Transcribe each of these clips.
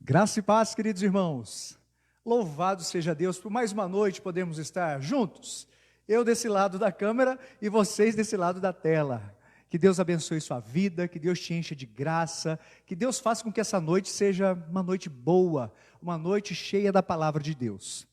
Graça e paz, queridos irmãos. Louvado seja Deus por mais uma noite podermos estar juntos. Eu desse lado da câmera e vocês desse lado da tela. Que Deus abençoe sua vida, que Deus te encha de graça, que Deus faça com que essa noite seja uma noite boa, uma noite cheia da palavra de Deus.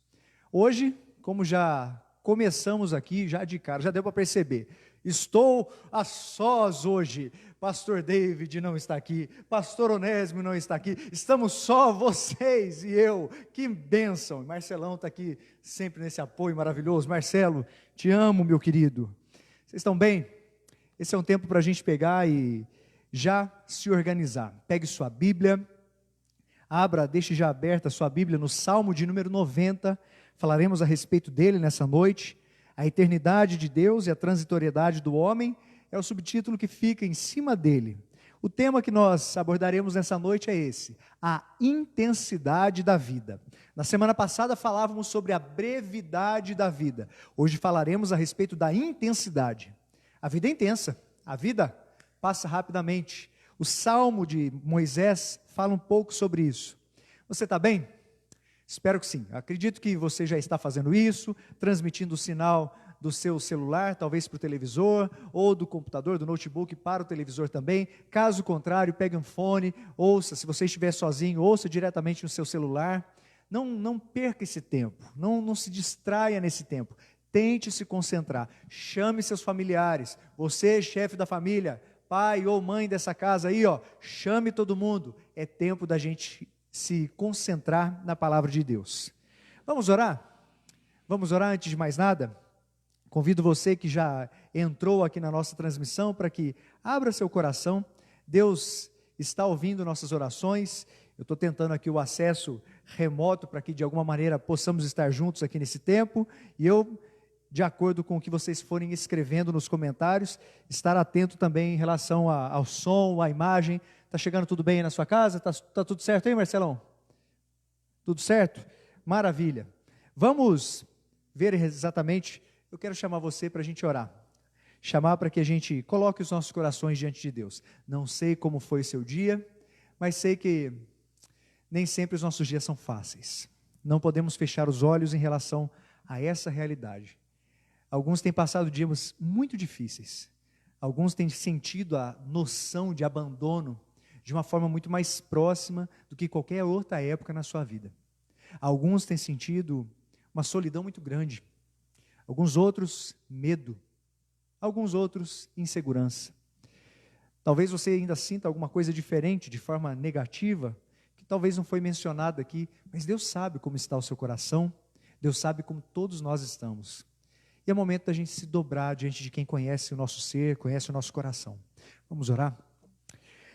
Hoje, como já começamos aqui, já de cara, já deu para perceber, estou a sós hoje. Pastor David não está aqui, Pastor Onésimo não está aqui, estamos só vocês e eu, que bênção. Marcelão está aqui sempre nesse apoio maravilhoso. Marcelo, te amo, meu querido. Vocês estão bem? Esse é um tempo para a gente pegar e já se organizar. Pegue sua Bíblia, deixe já aberta a sua Bíblia no Salmo de número 90, falaremos a respeito dele nessa noite. A eternidade de Deus e a transitoriedade do homem é o subtítulo que fica em cima dele. O tema que nós abordaremos nessa noite é esse: a intensidade da vida. Na semana passada falávamos sobre a brevidade da vida. Hoje falaremos a respeito da intensidade. A vida é intensa, a vida passa rapidamente. O Salmo de Moisés fala um pouco sobre isso. Você está bem? Espero que sim. Acredito que você já está fazendo isso, transmitindo o sinal do seu celular, talvez para o televisor, ou do computador, do notebook para o televisor também. Caso contrário, pegue um fone, ouça. Se você estiver sozinho, ouça diretamente no seu celular. Não perca esse tempo, não se distraia nesse tempo. Tente se concentrar. Chame seus familiares. Você, chefe da família, pai ou mãe dessa casa aí, chame todo mundo. É tempo da gente se concentrar na palavra de Deus. Vamos orar? Vamos orar antes de mais nada? Convido você que já entrou aqui na nossa transmissão para que abra seu coração. Deus está ouvindo nossas orações. Eu estou tentando aqui o acesso remoto para que de alguma maneira possamos estar juntos aqui nesse tempo. E eu, de acordo com o que vocês forem escrevendo nos comentários, estar atento também em relação ao som, à imagem. Está chegando tudo bem aí na sua casa? Está tudo certo aí, Marcelão? Tudo certo? Maravilha. Vamos ver exatamente. Eu quero chamar você para a gente orar. Chamar para que a gente coloque os nossos corações diante de Deus. Não sei como foi o seu dia, mas sei que nem sempre os nossos dias são fáceis. Não podemos fechar os olhos em relação a essa realidade. Alguns têm passado dias muito difíceis. Alguns têm sentido a noção de abandono de uma forma muito mais próxima do que qualquer outra época na sua vida. Alguns têm sentido uma solidão muito grande. Alguns outros, medo. Alguns outros, insegurança. Talvez você ainda sinta alguma coisa diferente, de forma negativa, que talvez não foi mencionada aqui, mas Deus sabe como está o seu coração, Deus sabe como todos nós estamos. E é momento da gente se dobrar diante de quem conhece o nosso ser, conhece o nosso coração. Vamos orar?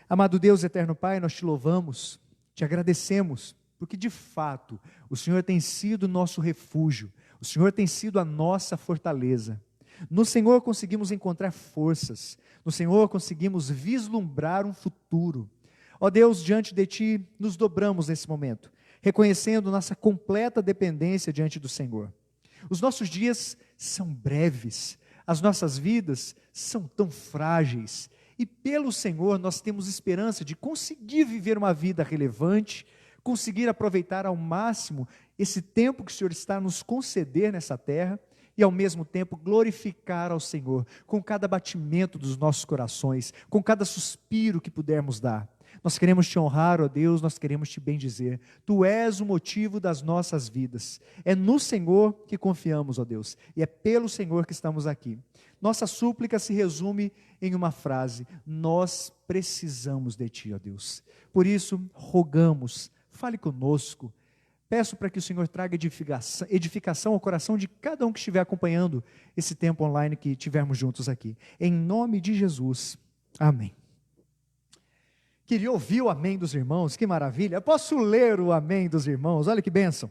Amado Deus, eterno Pai, nós te louvamos, te agradecemos, porque de fato o Senhor tem sido nosso refúgio, o Senhor tem sido a nossa fortaleza. No Senhor conseguimos encontrar forças, no Senhor conseguimos vislumbrar um futuro. Ó Deus, diante de Ti nos dobramos nesse momento, reconhecendo nossa completa dependência diante do Senhor. Os nossos dias são breves, as nossas vidas são tão frágeis, e pelo Senhor nós temos esperança de conseguir viver uma vida relevante, conseguir aproveitar ao máximo esse tempo que o Senhor está nos conceder nessa terra, e ao mesmo tempo glorificar ao Senhor, com cada batimento dos nossos corações, com cada suspiro que pudermos dar. Nós queremos te honrar, ó Deus, nós queremos te bendizer. Tu és o motivo das nossas vidas. É no Senhor que confiamos, ó Deus, e é pelo Senhor que estamos aqui. Nossa súplica se resume em uma frase: nós precisamos de Ti, ó Deus. Por isso, rogamos, fale conosco. Peço para que o Senhor traga edificação ao coração de cada um que estiver acompanhando esse tempo online que tivermos juntos aqui. Em nome de Jesus, amém. Queria ouvir o amém dos irmãos, que maravilha. Eu posso ler o amém dos irmãos, olha que bênção.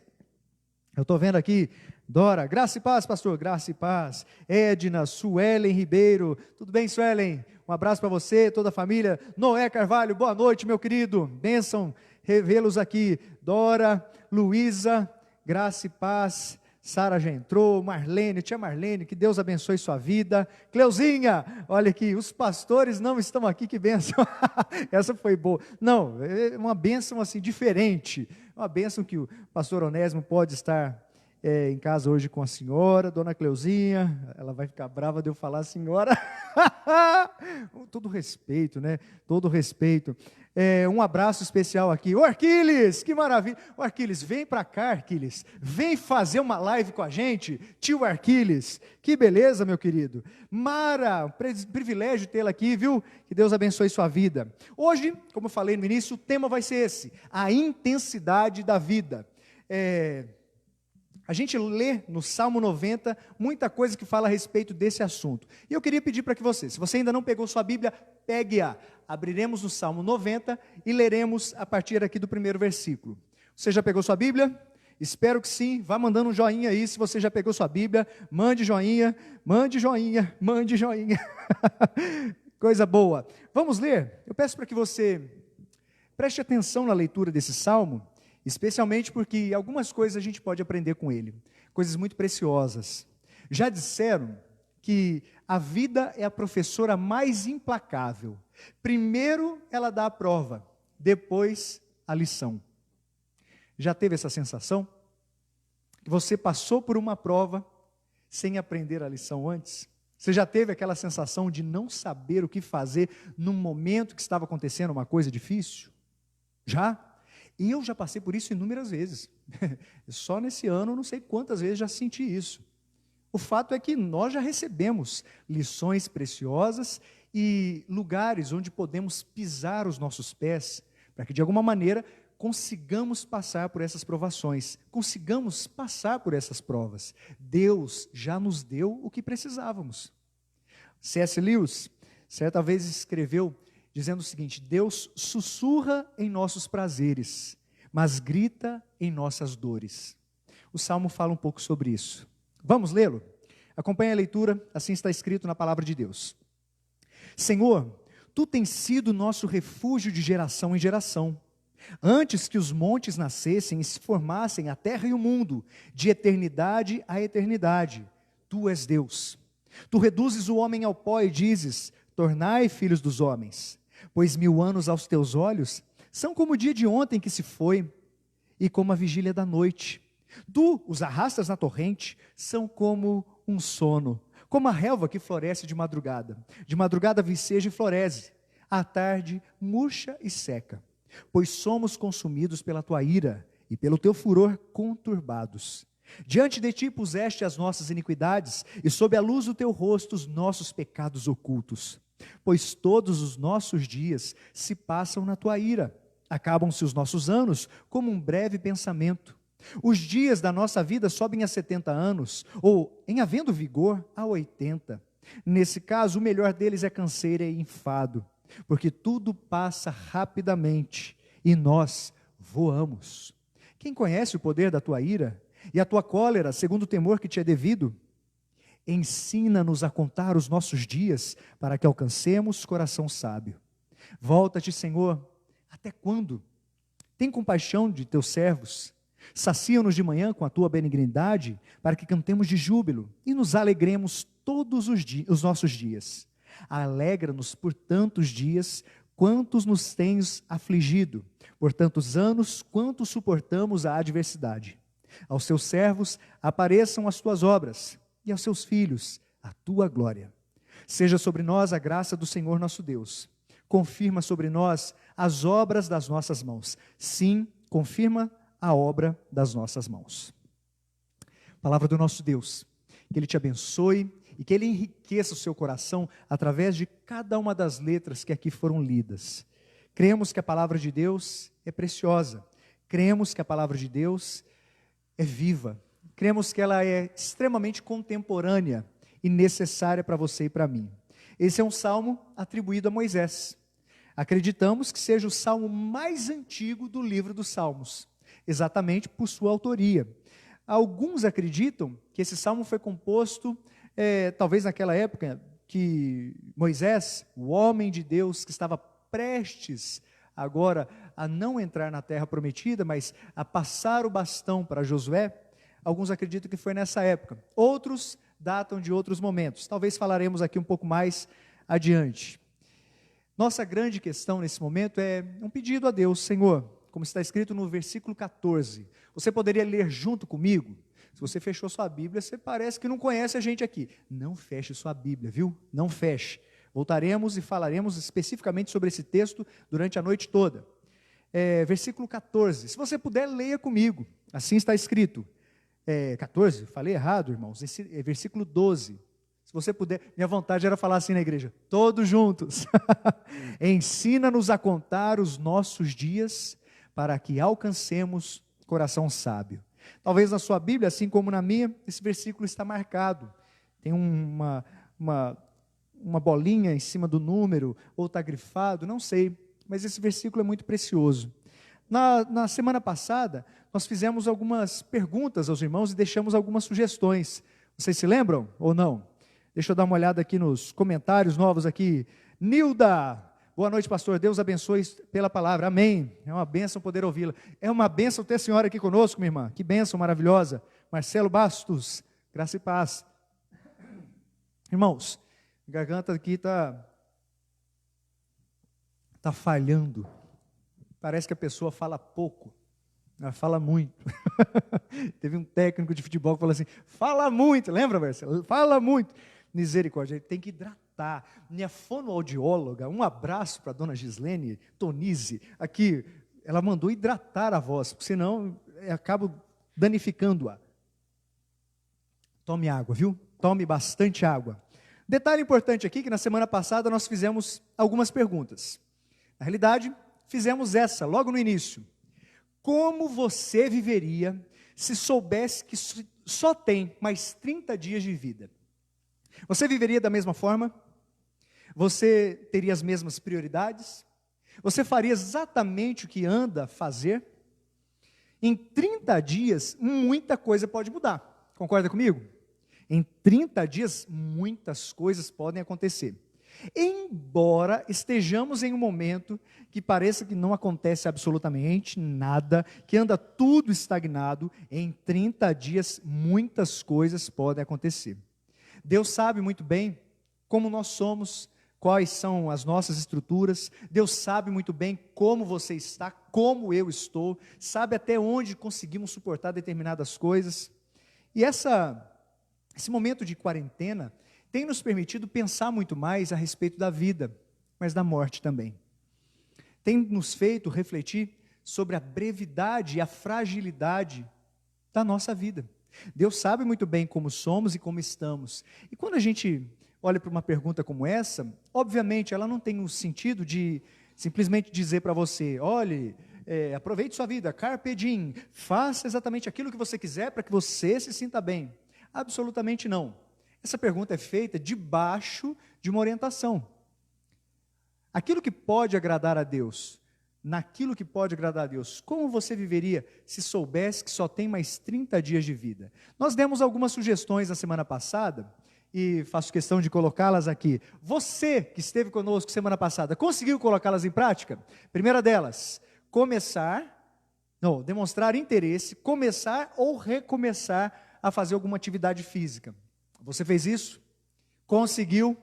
Eu estou vendo aqui, Dora, graça e paz, pastor, graça e paz. Edna, Suelen Ribeiro, tudo bem, Suelen? Um abraço para você, toda a família. Noé Carvalho, boa noite, meu querido, bênção revê-los aqui. Dora, Luísa, graça e paz. Sara já entrou, Marlene, tia Marlene, que Deus abençoe sua vida. Cleuzinha, olha aqui, os pastores não estão aqui, que bênção. Essa foi boa. Não, é uma bênção assim, diferente. Uma bênção que o pastor Onésimo pode estar em casa hoje com a senhora, dona Cleuzinha. Ela vai ficar brava de eu falar senhora. Todo respeito, né? Todo respeito. Um abraço especial aqui. Ô Arquiles, que maravilha. Ô Arquiles, vem para cá, Arquiles. Vem fazer uma live com a gente. Tio Arquiles, que beleza, meu querido. Mara, privilégio tê-la aqui, viu? Que Deus abençoe sua vida. Hoje, como eu falei no início, o tema vai ser esse: a intensidade da vida. A gente lê no Salmo 90 muita coisa que fala a respeito desse assunto. E eu queria pedir para que você, se você ainda não pegou sua Bíblia, pegue-a. Abriremos no Salmo 90 e leremos a partir aqui do primeiro versículo. Você já pegou sua Bíblia? Espero que sim. Vá mandando um joinha aí se você já pegou sua Bíblia. Mande joinha, mande joinha, mande joinha. Coisa boa. Vamos ler? Eu peço para que você preste atenção na leitura desse Salmo, especialmente porque algumas coisas a gente pode aprender com ele, coisas muito preciosas. Já disseram que a vida é a professora mais implacável. Primeiro ela dá a prova, depois a lição. Já teve essa sensação? Que você passou por uma prova sem aprender a lição antes? Você já teve aquela sensação de não saber o que fazer num momento que estava acontecendo uma coisa difícil? Já? E eu já passei por isso inúmeras vezes. Só nesse ano, não sei quantas vezes já senti isso. O fato é que nós já recebemos lições preciosas e lugares onde podemos pisar os nossos pés, para que de alguma maneira consigamos passar por essas provações, consigamos passar por essas provas. Deus já nos deu o que precisávamos. C.S. Lewis, certa vez escreveu dizendo o seguinte: Deus sussurra em nossos prazeres, mas grita em nossas dores. O Salmo fala um pouco sobre isso. Vamos lê-lo? Acompanhe a leitura, assim está escrito na palavra de Deus. Senhor, Tu tens sido nosso refúgio de geração em geração. Antes que os montes nascessem e se formassem a terra e o mundo, de eternidade a eternidade, Tu és Deus. Tu reduzes o homem ao pó e dizes: tornai filhos dos homens. Pois 1000 anos aos teus olhos são como o dia de ontem que se foi, e como a vigília da noite. Tu os arrastas na torrente, são como um sono, como a relva que floresce de madrugada viceja e floresce, à tarde murcha e seca. Pois somos consumidos pela tua ira, e pelo teu furor conturbados. Diante de ti puseste as nossas iniquidades, e sob a luz do teu rosto os nossos pecados ocultos. Pois todos os nossos dias se passam na tua ira, acabam-se os nossos anos como um breve pensamento. Os dias da nossa vida sobem a 70 anos, ou, em havendo vigor, a 80. Nesse caso, o melhor deles é canseira e enfado, porque tudo passa rapidamente, e nós voamos. Quem conhece o poder da tua ira, e a tua cólera, segundo o temor que te é devido? Ensina-nos a contar os nossos dias, para que alcancemos coração sábio. Volta-te, Senhor, até quando? Tem compaixão de teus servos. Sacia-nos de manhã com a tua benignidade, para que cantemos de júbilo e nos alegremos todos os nossos dias. Alegra-nos por tantos dias, quantos nos tens afligido, por tantos anos, quanto suportamos a adversidade. Aos teus servos apareçam as tuas obras, e aos seus filhos a tua glória. Seja sobre nós a graça do Senhor nosso Deus. Confirma sobre nós as obras das nossas mãos. Sim, confirma a obra das nossas mãos. Palavra do nosso Deus, que Ele te abençoe e que Ele enriqueça o seu coração através de cada uma das letras que aqui foram lidas. Cremos que a palavra de Deus é preciosa, cremos que a palavra de Deus é viva, cremos que ela é extremamente contemporânea e necessária para você e para mim. Esse é um salmo atribuído a Moisés. Acreditamos que seja o salmo mais antigo do livro dos Salmos, exatamente por sua autoria. Alguns acreditam que esse salmo foi composto, talvez naquela época, que Moisés, o homem de Deus que estava prestes agora a não entrar na terra prometida, mas a passar o bastão para Josué, Alguns acreditam que foi nessa época. Outros datam de outros momentos. Talvez falaremos aqui um pouco mais adiante. Nossa grande questão nesse momento é um pedido a Deus: Senhor, como está escrito no versículo 14. Você poderia ler junto comigo? Se você fechou sua Bíblia, você parece que não conhece a gente aqui. Não feche sua Bíblia, viu? Não feche. Voltaremos e falaremos especificamente sobre esse texto durante a noite toda. Versículo 14. Se você puder, leia comigo. Assim está escrito. 14? Falei errado, irmãos. Esse é versículo 12. Se você puder, minha vontade era falar assim na igreja, todos juntos. Ensina-nos a contar os nossos dias, para que alcancemos coração sábio. Talvez na sua Bíblia, assim como na minha, esse versículo está marcado. Tem uma bolinha em cima do número, ou está grifado, não sei. Mas esse versículo é muito precioso. Na semana passada, nós fizemos algumas perguntas aos irmãos e deixamos algumas sugestões. Vocês se lembram ou não? Deixa eu dar uma olhada aqui nos comentários novos aqui. Nilda, boa noite, pastor. Deus abençoe pela palavra. Amém. É uma bênção poder ouvi-la. É uma bênção ter a senhora aqui conosco, minha irmã. Que bênção maravilhosa. Marcelo Bastos, graça e paz. Irmãos, a garganta aqui está falhando. Parece que a pessoa fala pouco. Ela fala muito. Teve um técnico de futebol que falou assim, fala muito. Lembra, Marcelo? Fala muito. Misericórdia, ele tem que hidratar. Minha fonoaudióloga, um abraço para a dona Gislene Tonizzi, aqui, ela mandou hidratar a voz, porque senão eu acabo danificando-a. Tome água, viu? Tome bastante água. Detalhe importante aqui, que na semana passada nós fizemos algumas perguntas. Na realidade, fizemos essa, logo no início. Como você viveria se soubesse que só tem mais 30 dias de vida? Você viveria da mesma forma? Você teria as mesmas prioridades? Você faria exatamente o que anda a fazer? Em 30 dias, muita coisa pode mudar. Concorda comigo? Em 30 dias, muitas coisas podem acontecer. Embora estejamos em um momento que pareça que não acontece absolutamente nada, que anda tudo estagnado, em 30 dias muitas coisas podem acontecer. Deus sabe muito bem como nós somos, quais são as nossas estruturas. Deus sabe muito bem como você está, como eu estou, sabe até onde conseguimos suportar determinadas coisas. E esse momento de quarentena tem nos permitido pensar muito mais a respeito da vida, mas da morte também. Tem nos feito refletir sobre a brevidade e a fragilidade da nossa vida. Deus sabe muito bem como somos e como estamos. E quando a gente olha para uma pergunta como essa, obviamente ela não tem um sentido de simplesmente dizer para você, olhe, aproveite sua vida, carpe diem, faça exatamente aquilo que você quiser para que você se sinta bem. Absolutamente não. Essa pergunta é feita debaixo de uma orientação. Aquilo que pode agradar a Deus, naquilo que pode agradar a Deus, como você viveria se soubesse que só tem mais 30 dias de vida? Nós demos algumas sugestões na semana passada, e faço questão de colocá-las aqui. Você que esteve conosco semana passada, conseguiu colocá-las em prática? Primeira delas, demonstrar interesse, começar ou recomeçar a fazer alguma atividade física. Você fez isso? Conseguiu?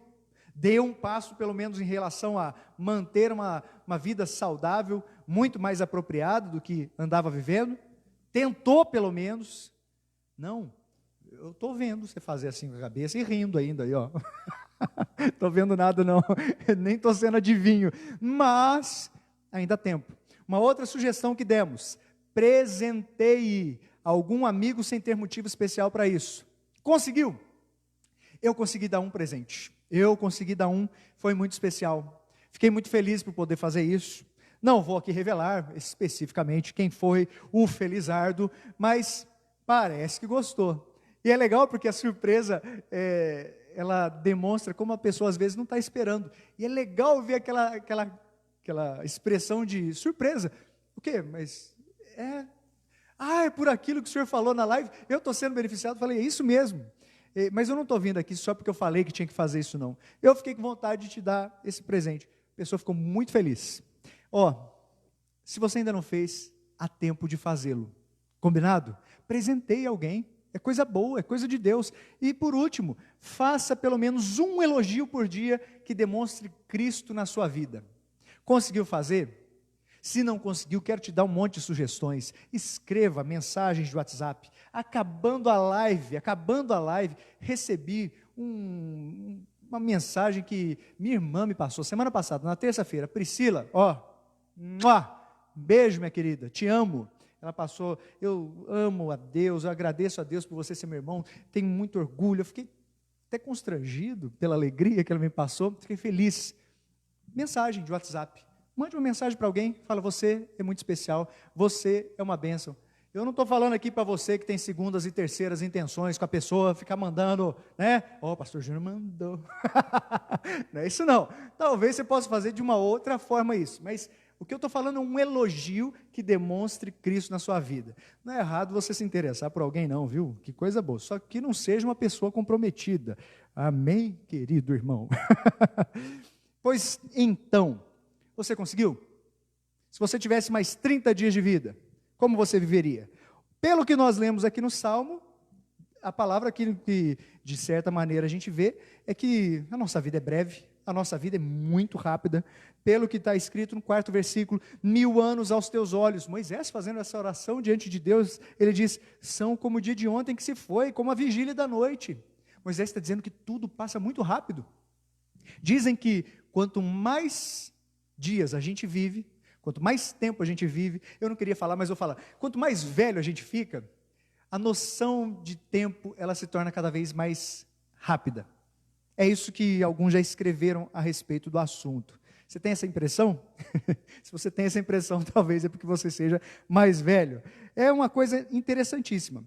Deu um passo, pelo menos, em relação a manter uma vida saudável, muito mais apropriada do que andava vivendo? Tentou, pelo menos? Não. Eu estou vendo você fazer assim com a cabeça e rindo ainda aí, ó. Estou vendo nada não, nem estou sendo adivinho, mas ainda há tempo. Uma outra sugestão que demos, presenteie algum amigo sem ter motivo especial para isso. Conseguiu? Eu consegui dar um presente, foi muito especial, fiquei muito feliz por poder fazer isso. Não vou aqui revelar especificamente quem foi o Felizardo, mas parece que gostou. E é legal porque a surpresa, ela demonstra como a pessoa às vezes não está esperando. E é legal ver aquela expressão de surpresa. O quê? Mas é por aquilo que o senhor falou na live, eu estou sendo beneficiado. Falei, é isso mesmo. Mas eu não estou vindo aqui só porque eu falei que tinha que fazer isso não. Eu fiquei com vontade de te dar esse presente. A pessoa ficou muito feliz. Se você ainda não fez, há tempo de fazê-lo. Combinado? Presenteie alguém. É coisa boa, é coisa de Deus. E por último, faça pelo menos um elogio por dia que demonstre Cristo na sua vida. Conseguiu fazer? Se não conseguiu, quero te dar um monte de sugestões. Escreva mensagens de WhatsApp. Acabando a live, recebi uma mensagem que minha irmã me passou semana passada, na terça-feira. Priscila, beijo, minha querida, te amo. Ela passou, eu amo a Deus, eu agradeço a Deus por você ser meu irmão, tenho muito orgulho. Eu fiquei até constrangido pela alegria que ela me passou, fiquei feliz. Mensagem de WhatsApp. Mande uma mensagem para alguém, fala, você é muito especial, você é uma bênção. Eu não estou falando aqui para você que tem segundas e terceiras intenções com a pessoa, ficar mandando, né? O pastor Júnior mandou. Não é isso não. Talvez você possa fazer de uma outra forma isso, mas o que eu estou falando é um elogio que demonstre Cristo na sua vida. Não é errado você se interessar por alguém não, viu? Que coisa boa, só que não seja uma pessoa comprometida. Amém, querido irmão? Pois então, você conseguiu? Se você tivesse mais 30 dias de vida, como você viveria? Pelo que nós lemos aqui no Salmo, a palavra que de certa maneira a gente vê é que a nossa vida é breve, a nossa vida é muito rápida. Pelo que está escrito no 4º versículo, 1000 anos aos teus olhos. Moisés fazendo essa oração diante de Deus, ele diz, são como o dia de ontem que se foi, como a vigília da noite. Moisés está dizendo que tudo passa muito rápido. Dizem que quanto mais dias a gente vive, quanto mais tempo a gente vive, eu não queria falar, mas vou falar, quanto mais velho a gente fica, a noção de tempo, ela se torna cada vez mais rápida. É isso que alguns já escreveram a respeito do assunto. Você tem essa impressão? Se você tem essa impressão, talvez é porque você seja mais velho. É uma coisa interessantíssima.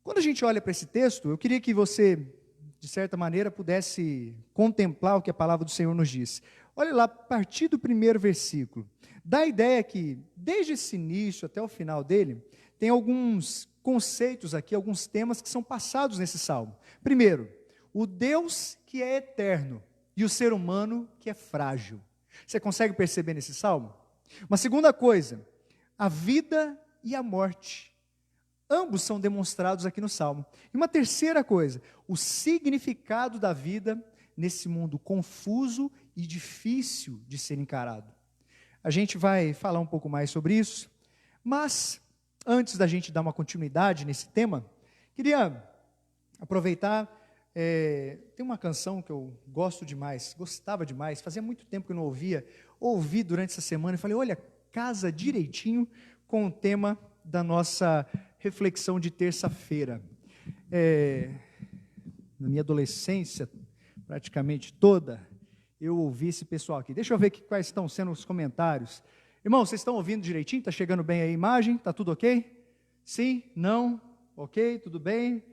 Quando a gente olha para esse texto, eu queria que você, de certa maneira, pudesse contemplar o que a palavra do Senhor nos diz. Olha lá, a partir do 1º versículo, dá a ideia que, desde esse início até o final dele, tem alguns conceitos aqui, alguns temas que são passados nesse salmo. Primeiro, o Deus que é eterno e o ser humano que é frágil. Você consegue perceber nesse salmo? Uma segunda coisa, a vida e a morte. Ambos são demonstrados aqui no salmo. E uma terceira coisa, o significado da vida nesse mundo confuso e difícil de ser encarado. A gente vai falar um pouco mais sobre isso, mas antes da gente dar uma continuidade nesse tema, queria aproveitar, tem uma canção que eu gosto demais, gostava demais, fazia muito tempo que eu não ouvia, ouvi durante essa semana e falei, olha, casa direitinho com o tema da nossa reflexão de terça-feira. Na minha adolescência, praticamente toda, eu ouvi esse pessoal aqui. Deixa eu ver quais estão sendo os comentários. Irmão, vocês estão ouvindo direitinho? Está chegando bem a imagem? Está tudo ok? Sim? Não? Ok? Tudo bem?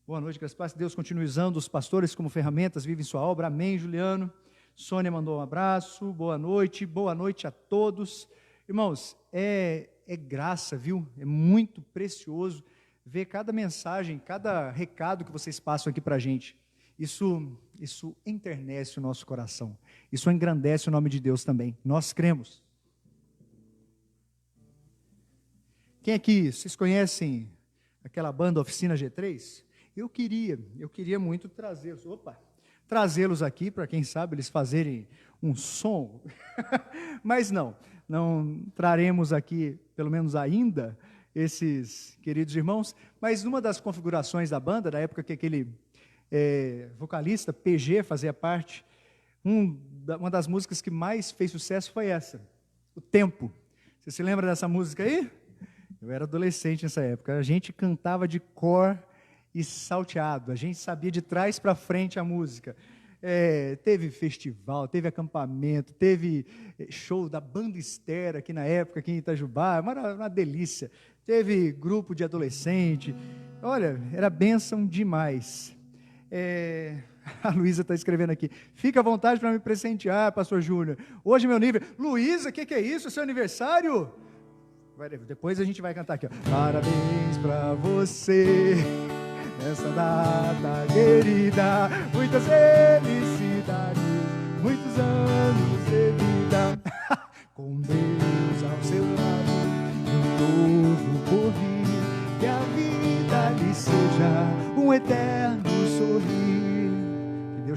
Boa noite, graças a Deus. Deus continue usando os pastores como ferramentas, vive em sua obra. Amém, Juliano. Sônia mandou um abraço. Boa noite a todos. Irmãos, é graça, viu? É muito precioso ver cada mensagem, cada recado que vocês passam aqui para a gente. Isso enternece o nosso coração. Isso engrandece o nome de Deus também. Nós cremos. Quem aqui, vocês conhecem aquela banda Oficina G3? Eu queria muito trazê-los aqui para, quem sabe, eles fazerem um som. Mas não traremos aqui, pelo menos ainda, esses queridos irmãos. Mas numa das configurações da banda, da época que aquele vocalista, PG, fazia parte, uma das músicas que mais fez sucesso foi essa, O Tempo. Você se lembra dessa música aí? Eu era adolescente nessa época, a gente cantava de cor e salteado, a gente sabia de trás para frente a música. Teve festival, teve acampamento, teve show da Banda Estera aqui na época, aqui em Itajubá, uma delícia. Teve grupo de adolescente, olha, era bênção demais. A Luísa está escrevendo aqui, fica à vontade para me presentear, pastor Júnior, hoje meu nível. Luísa, o que é isso, seu aniversário? Depois a gente vai cantar aqui, ó. Parabéns para você nessa data querida, muitas felicidades, muitos anos de vida, com Deus ao seu lado, em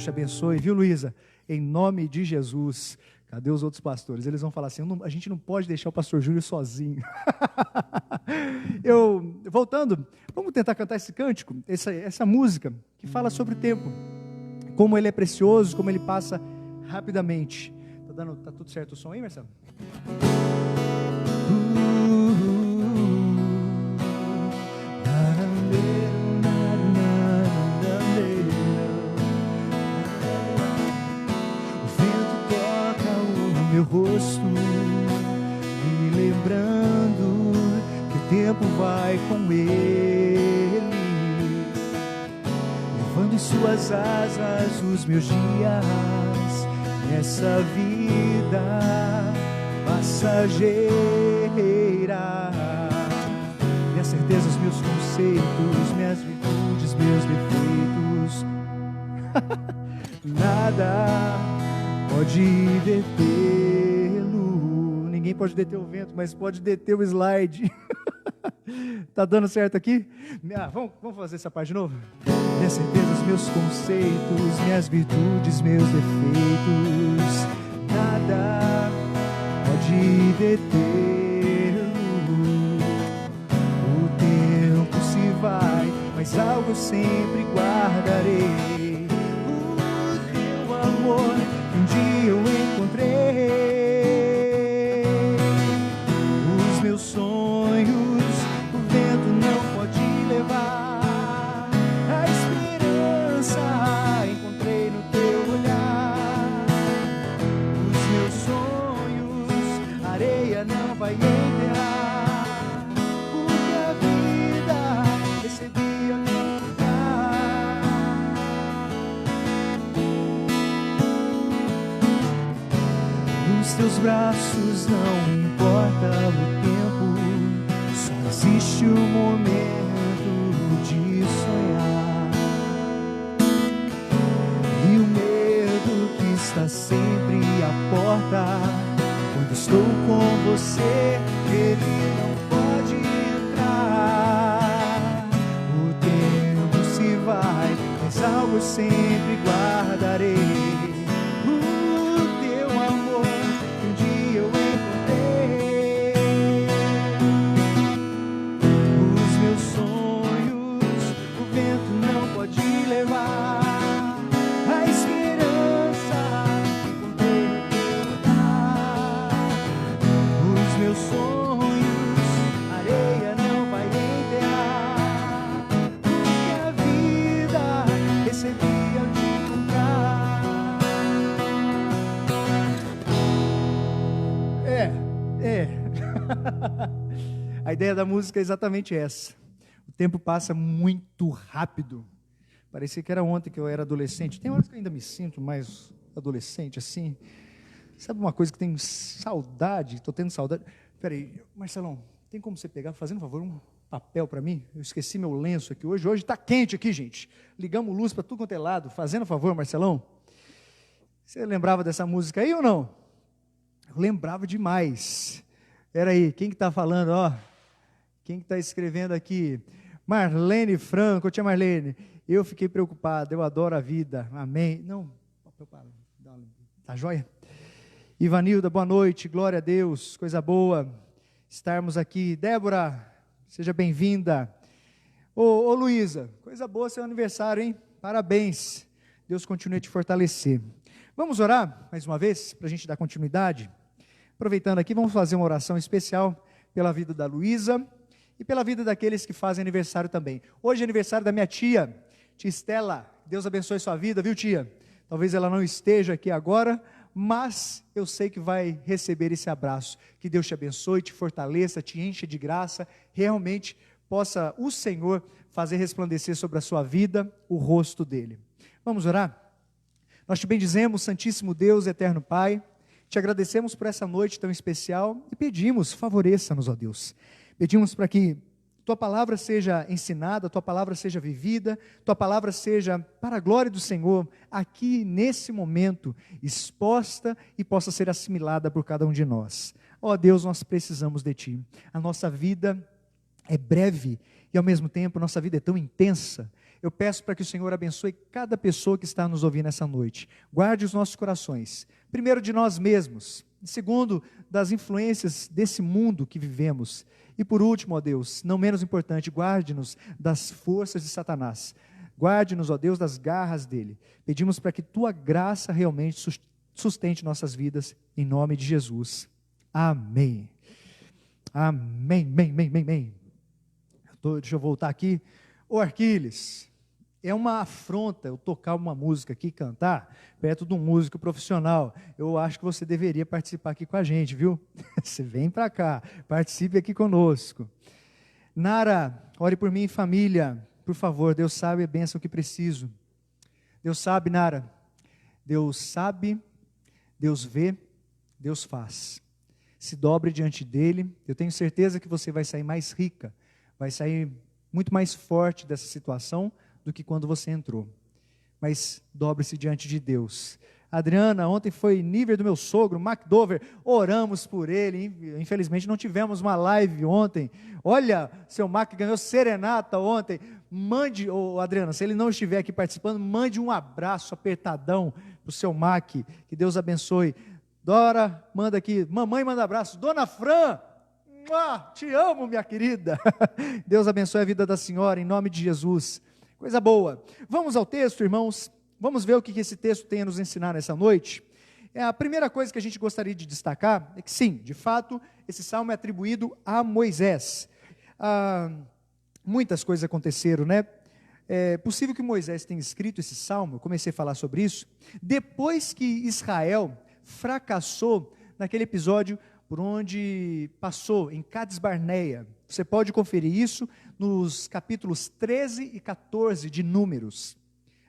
Deus te abençoe, viu, Luísa? Em nome de Jesus. Cadê os outros pastores? Eles vão falar assim, a gente não pode deixar o pastor Júlio sozinho. Voltando, vamos tentar cantar esse cântico, essa música, que fala sobre o tempo. Como ele é precioso, como ele passa rapidamente. Tá tudo certo o som aí, Marcelo? Meu rosto, me lembrando que o tempo vai com ele, levando em suas asas os meus dias, nessa vida passageira. Minhas certezas, meus conceitos, minhas virtudes, meus defeitos, nada pode detê-lo. Ninguém pode deter o vento, mas pode deter o slide. Tá dando certo aqui? Vamos fazer essa parte de novo? Minhas certezas, meus conceitos, minhas virtudes, meus defeitos, nada pode detê-lo. O tempo se vai, mas algo sempre guardarei. O teu amor um dia eu encontrei. Os meus sonhos o vento não pode levar. A esperança encontrei no teu olhar. Os meus sonhos a areia não vai enterrar, porque a vida recebi a me dar. Nos teus braços não importa o tempo, só existe o momento de sonhar. E o medo que está sempre à porta, quando estou com você, ele não pode entrar. O tempo se vai, mas algo eu sempre guardarei. A ideia da música é exatamente essa. O tempo passa muito rápido. Parecia que era ontem que eu era adolescente. Tem horas que eu ainda me sinto mais adolescente, assim. Sabe uma coisa que tenho saudade? Estou tendo saudade. Peraí, Marcelão, tem como você pegar, fazendo um favor, um papel para mim? Eu esqueci meu lenço aqui hoje. Hoje está quente aqui, gente. Ligamos luz para tudo quanto é lado. Fazendo um favor, Marcelão. Você lembrava dessa música aí ou não? Eu lembrava demais. Peraí, quem que está falando? Ó, quem que está escrevendo aqui? Marlene Franco. Tia Marlene, eu fiquei preocupado, eu adoro a vida, amém. Não, tá joia? Ivanilda, boa noite, glória a Deus, coisa boa estarmos aqui. Débora, seja bem-vinda. Ô Luísa, coisa boa seu aniversário, hein? Parabéns, Deus continue a te fortalecer. Vamos orar mais uma vez, para a gente dar continuidade? Aproveitando aqui, vamos fazer uma oração especial pela vida da Luísa e pela vida daqueles que fazem aniversário também. Hoje é aniversário da minha tia Estela. Deus abençoe sua vida, viu, tia? Talvez ela não esteja aqui agora, mas eu sei que vai receber esse abraço. Que Deus te abençoe, te fortaleça, te enche de graça, realmente possa o Senhor fazer resplandecer sobre a sua vida o rosto dele. Vamos orar? Nós te bendizemos, Santíssimo Deus, Eterno Pai. Te agradecemos por essa noite tão especial e pedimos, favoreça-nos, ó Deus. Pedimos para que Tua palavra seja ensinada, Tua palavra seja vivida, Tua palavra seja, para a glória do Senhor, aqui nesse momento, exposta e possa ser assimilada por cada um de nós. Ó Deus, nós precisamos de Ti. A nossa vida é breve e ao mesmo tempo nossa vida é tão intensa. Eu peço para que o Senhor abençoe cada pessoa que está nos ouvindo essa noite. Guarde os nossos corações. Primeiro, de nós mesmos. Segundo, das influências desse mundo que vivemos. E por último, ó Deus, não menos importante, guarde-nos das forças de Satanás. Guarde-nos, ó Deus, das garras dele. Pedimos para que tua graça realmente sustente nossas vidas, em nome de Jesus. Amém. Amém, amém, amém, amém, amém. Deixa eu voltar aqui. Ô Arquiles, é uma afronta eu tocar uma música aqui, cantar, perto de um músico profissional. Eu acho que você deveria participar aqui com a gente, viu? Você vem para cá, participe aqui conosco. Nara, ore por mim, família, por favor. Deus sabe a bênção que preciso. Deus sabe, Nara. Deus sabe, Deus vê, Deus faz. Se dobre diante dele. Eu tenho certeza que você vai sair mais rica, vai sair muito mais forte dessa situação do que quando você entrou. Mas dobre-se diante de Deus. Adriana, ontem foi nível do meu sogro, MacDover, oramos por ele. Infelizmente não tivemos uma live ontem. Olha, seu Mac ganhou serenata ontem. Mande, Adriana, se ele não estiver aqui participando, mande um abraço apertadão para o seu Mac. Que Deus abençoe. Dora, manda aqui. Mamãe manda abraço. Dona Fran, te amo, minha querida. Deus abençoe a vida da senhora, em nome de Jesus. Coisa boa. Vamos ao texto, irmãos. Vamos ver o que esse texto tem a nos ensinar nessa noite. A primeira coisa que a gente gostaria de destacar é que, sim, de fato, esse salmo é atribuído a Moisés. Muitas coisas aconteceram, né? É possível que Moisés tenha escrito esse salmo, eu comecei a falar sobre isso, depois que Israel fracassou naquele episódio por onde passou, em Cades Barneia. Você pode conferir isso nos capítulos 13 e 14 de Números.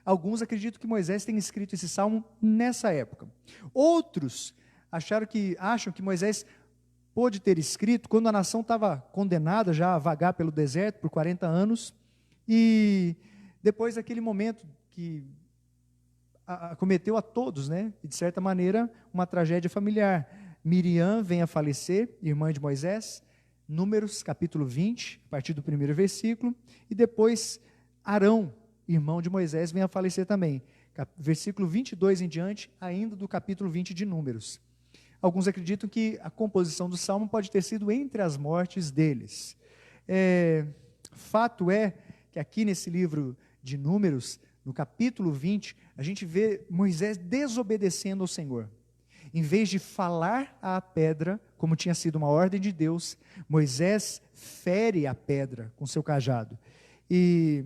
Alguns acreditam que Moisés tenha escrito esse salmo nessa época. Outros acham que Moisés pôde ter escrito quando a nação estava condenada já a vagar pelo deserto por 40 anos, e depois daquele momento que acometeu a todos, né? E de certa maneira, uma tragédia familiar. Miriam vem a falecer, irmã de Moisés, Números capítulo 20, a partir do primeiro versículo, e depois Arão, irmão de Moisés, vem a falecer também, versículo 22 em diante, ainda do capítulo 20 de Números. Alguns acreditam que a composição do salmo pode ter sido entre as mortes deles. Fato é que aqui nesse livro de Números, no capítulo 20, a gente vê Moisés desobedecendo ao Senhor. Em vez de falar à pedra, como tinha sido uma ordem de Deus, Moisés fere a pedra com seu cajado. E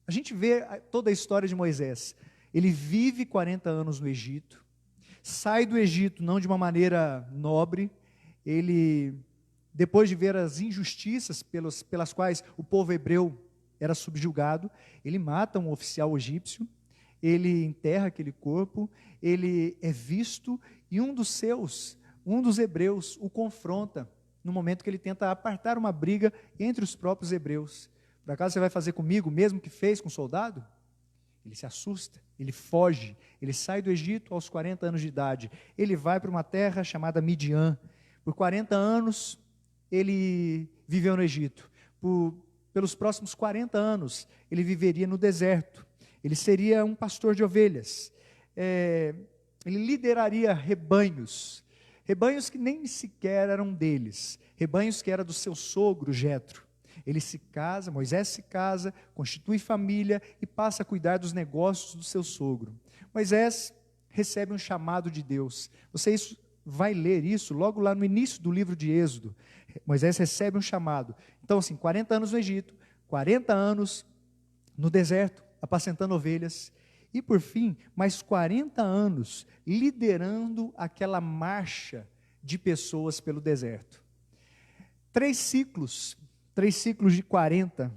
a gente vê toda a história de Moisés. Ele vive 40 anos no Egito, sai do Egito não de uma maneira nobre. Ele, depois de ver as injustiças pelas quais o povo hebreu era subjugado, ele mata um oficial egípcio, ele enterra aquele corpo, ele é visto, e um dos hebreus, o confronta, no momento que ele tenta apartar uma briga entre os próprios hebreus. Por acaso você vai fazer comigo o mesmo que fez com o soldado? Ele se assusta, ele foge, ele sai do Egito aos 40 anos de idade, ele vai para uma terra chamada Midian. Por 40 anos, ele viveu no Egito. Pelos próximos 40 anos, ele viveria no deserto. Ele seria um pastor de ovelhas. Ele lideraria rebanhos que nem sequer eram deles, rebanhos que eram do seu sogro Jetro. Ele se casa, Moisés se casa, constitui família e passa a cuidar dos negócios do seu sogro. Moisés recebe um chamado de Deus. Você vai ler isso logo lá no início do livro de Êxodo. Moisés recebe um chamado. Então, assim, 40 anos no Egito, 40 anos no deserto, apacentando ovelhas, e por fim, mais 40 anos liderando aquela marcha de pessoas pelo deserto. 3 ciclos de 40,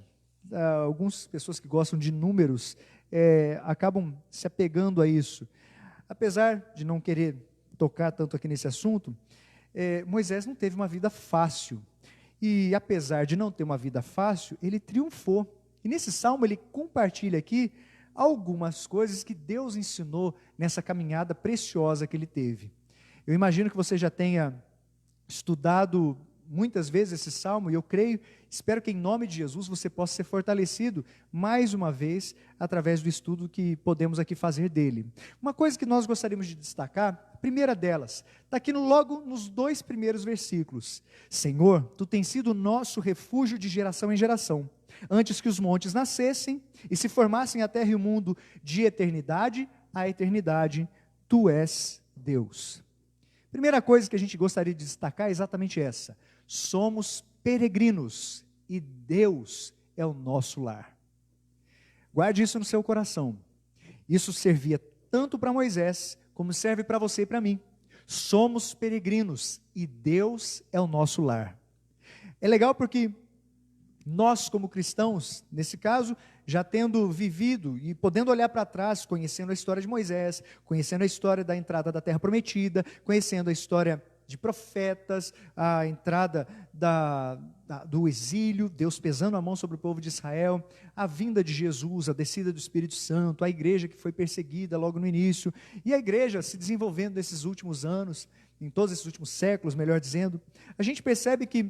algumas pessoas que gostam de números acabam se apegando a isso. Apesar de não querer tocar tanto aqui nesse assunto, Moisés não teve uma vida fácil, e apesar de não ter uma vida fácil, ele triunfou. E nesse salmo ele compartilha aqui algumas coisas que Deus ensinou nessa caminhada preciosa que ele teve. Eu imagino que você já tenha estudado muitas vezes esse salmo, e eu creio, espero que em nome de Jesus você possa ser fortalecido mais uma vez através do estudo que podemos aqui fazer dele. Uma coisa que nós gostaríamos de destacar, a primeira delas, está aqui logo nos 2 primeiros versículos. Senhor, tu tens sido o nosso refúgio de geração em geração, antes que os montes nascessem e se formassem a terra e o mundo, de eternidade a eternidade, tu és Deus. Primeira coisa que a gente gostaria de destacar é exatamente essa: somos peregrinos e Deus é o nosso lar. Guarde isso no seu coração. Isso servia tanto para Moisés, como serve para você e para mim. Somos peregrinos e Deus é o nosso lar. É legal porque nós, como cristãos, nesse caso, já tendo vivido e podendo olhar para trás, conhecendo a história de Moisés, conhecendo a história da entrada da terra prometida, conhecendo a história de profetas, a entrada do exílio, Deus pesando a mão sobre o povo de Israel, a vinda de Jesus, a descida do Espírito Santo, a igreja que foi perseguida logo no início, e a igreja se desenvolvendo nesses últimos anos, em todos esses últimos séculos, melhor dizendo, a gente percebe que,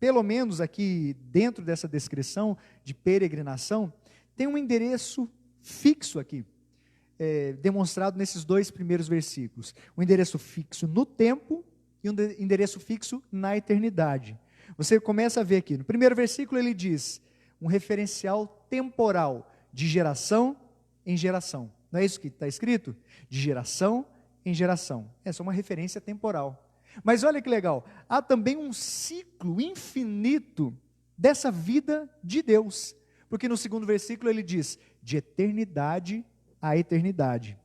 pelo menos aqui dentro dessa descrição de peregrinação, tem um endereço fixo aqui, demonstrado nesses 2 primeiros versículos. Um endereço fixo no tempo e um endereço fixo na eternidade. Você começa a ver aqui, no primeiro versículo ele diz, um referencial temporal, de geração em geração. Não é isso que está escrito? De geração em geração. Essa é uma referência temporal. Mas olha que legal, há também um ciclo infinito dessa vida de Deus, porque no segundo versículo ele diz, de eternidade a eternidade.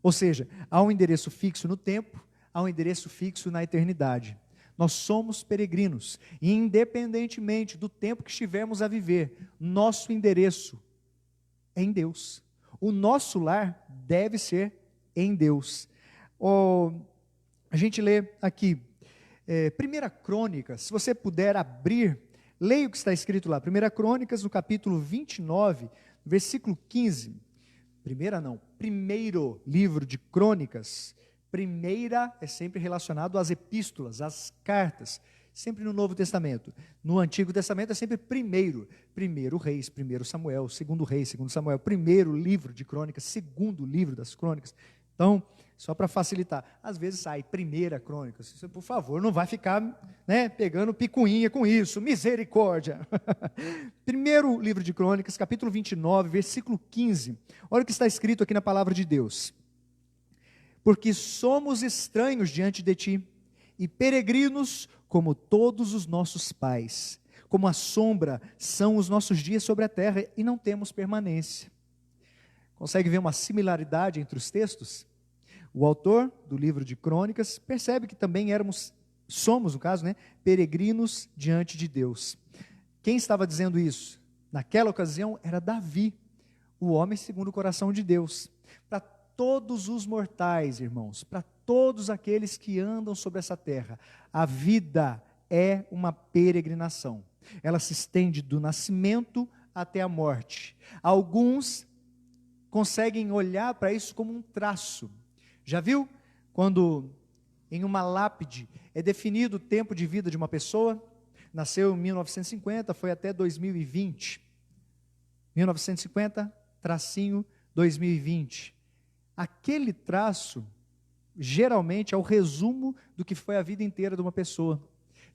Ou seja, há um endereço fixo no tempo, há um endereço fixo na eternidade. Nós somos peregrinos, e independentemente do tempo que estivermos a viver, nosso endereço é em Deus. O nosso lar deve ser em Deus. A gente lê aqui, 1 Crônicas, se você puder abrir, leia o que está escrito lá, 1 Crônicas, no capítulo 29, versículo 15, primeiro livro de Crônicas, primeira é sempre relacionado às epístolas, às cartas, sempre no Novo Testamento. No Antigo Testamento é sempre primeiro Reis, primeiro Samuel, segundo Reis, segundo Samuel, primeiro livro de Crônicas, segundo livro das Crônicas. Então, só para facilitar, às vezes sai primeira Crônicas, você, por favor, não vai ficar pegando picuinha com isso, misericórdia. Primeiro livro de Crônicas, capítulo 29, versículo 15, olha o que está escrito aqui na palavra de Deus. Porque somos estranhos diante de ti, e peregrinos como todos os nossos pais, como a sombra são os nossos dias sobre a terra, e não temos permanência. Consegue ver uma similaridade entre os textos? O autor do livro de Crônicas percebe que também somos, no caso, peregrinos diante de Deus. Quem estava dizendo isso? Naquela ocasião era Davi, o homem segundo o coração de Deus. Para todos os mortais, irmãos, para todos aqueles que andam sobre essa terra, a vida é uma peregrinação. Ela se estende do nascimento até a morte. Alguns conseguem olhar para isso como um traço. Já viu quando em uma lápide é definido o tempo de vida de uma pessoa? Nasceu em 1950, foi até 2020. 1950, tracinho 2020. Aquele traço, geralmente, é o resumo do que foi a vida inteira de uma pessoa.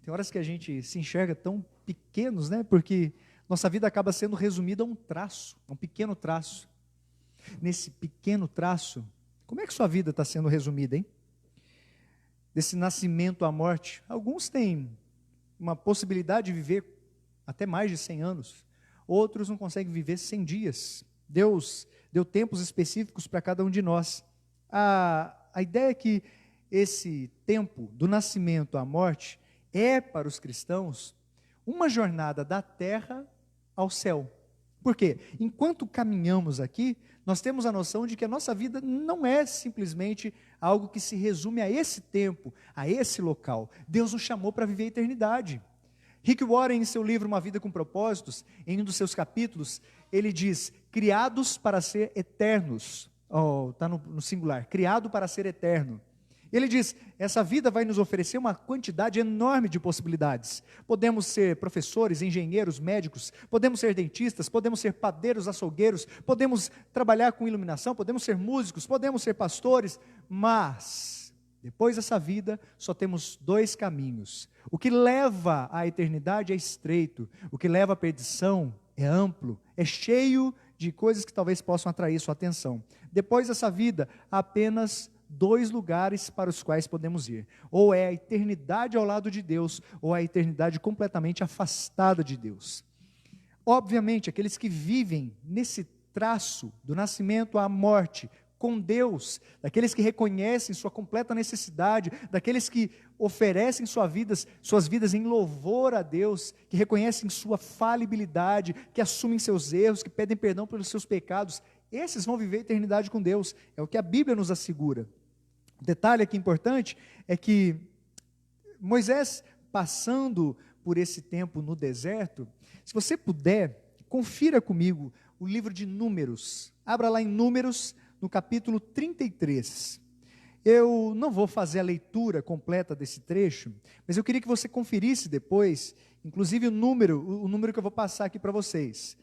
Tem horas que a gente se enxerga tão pequenos, porque nossa vida acaba sendo resumida a um traço, a um pequeno traço. Nesse pequeno traço, como é que sua vida está sendo resumida, hein? Desse nascimento à morte, alguns têm uma possibilidade de viver até mais de 100 anos, outros não conseguem viver 100 dias. Deus deu tempos específicos para cada um de nós. A ideia é que esse tempo do nascimento à morte é para os cristãos uma jornada da terra ao céu. Por quê? Enquanto caminhamos aqui, nós temos a noção de que a nossa vida não é simplesmente algo que se resume a esse tempo, a esse local. Deus nos chamou para viver a eternidade. Rick Warren, em seu livro Uma Vida com Propósitos, em um dos seus capítulos, ele diz, criados para ser eternos, está no singular, criado para ser eterno. Ele diz, essa vida vai nos oferecer uma quantidade enorme de possibilidades. Podemos ser professores, engenheiros, médicos, podemos ser dentistas, podemos ser padeiros, açougueiros, podemos trabalhar com iluminação, podemos ser músicos, podemos ser pastores, mas depois dessa vida só temos dois caminhos. O que leva à eternidade é estreito, o que leva à perdição é amplo, é cheio de coisas que talvez possam atrair sua atenção. Depois dessa vida, há apenas dois lugares para os quais podemos ir. Ou é a eternidade ao lado de Deus, ou a eternidade completamente afastada de Deus. Obviamente, aqueles que vivem nesse traço do nascimento à morte, com Deus, daqueles que reconhecem sua completa necessidade, daqueles que oferecem suas vidas em louvor a Deus, que reconhecem sua falibilidade, que assumem seus erros, que pedem perdão pelos seus pecados, esses vão viver a eternidade com Deus, é o que a Bíblia nos assegura. O detalhe aqui importante é que Moisés, passando por esse tempo no deserto, se você puder, confira comigo o livro de Números, abra lá em Números, no capítulo 33, eu não vou fazer a leitura completa desse trecho, mas eu queria que você conferisse depois, inclusive o número que eu vou passar aqui para vocês.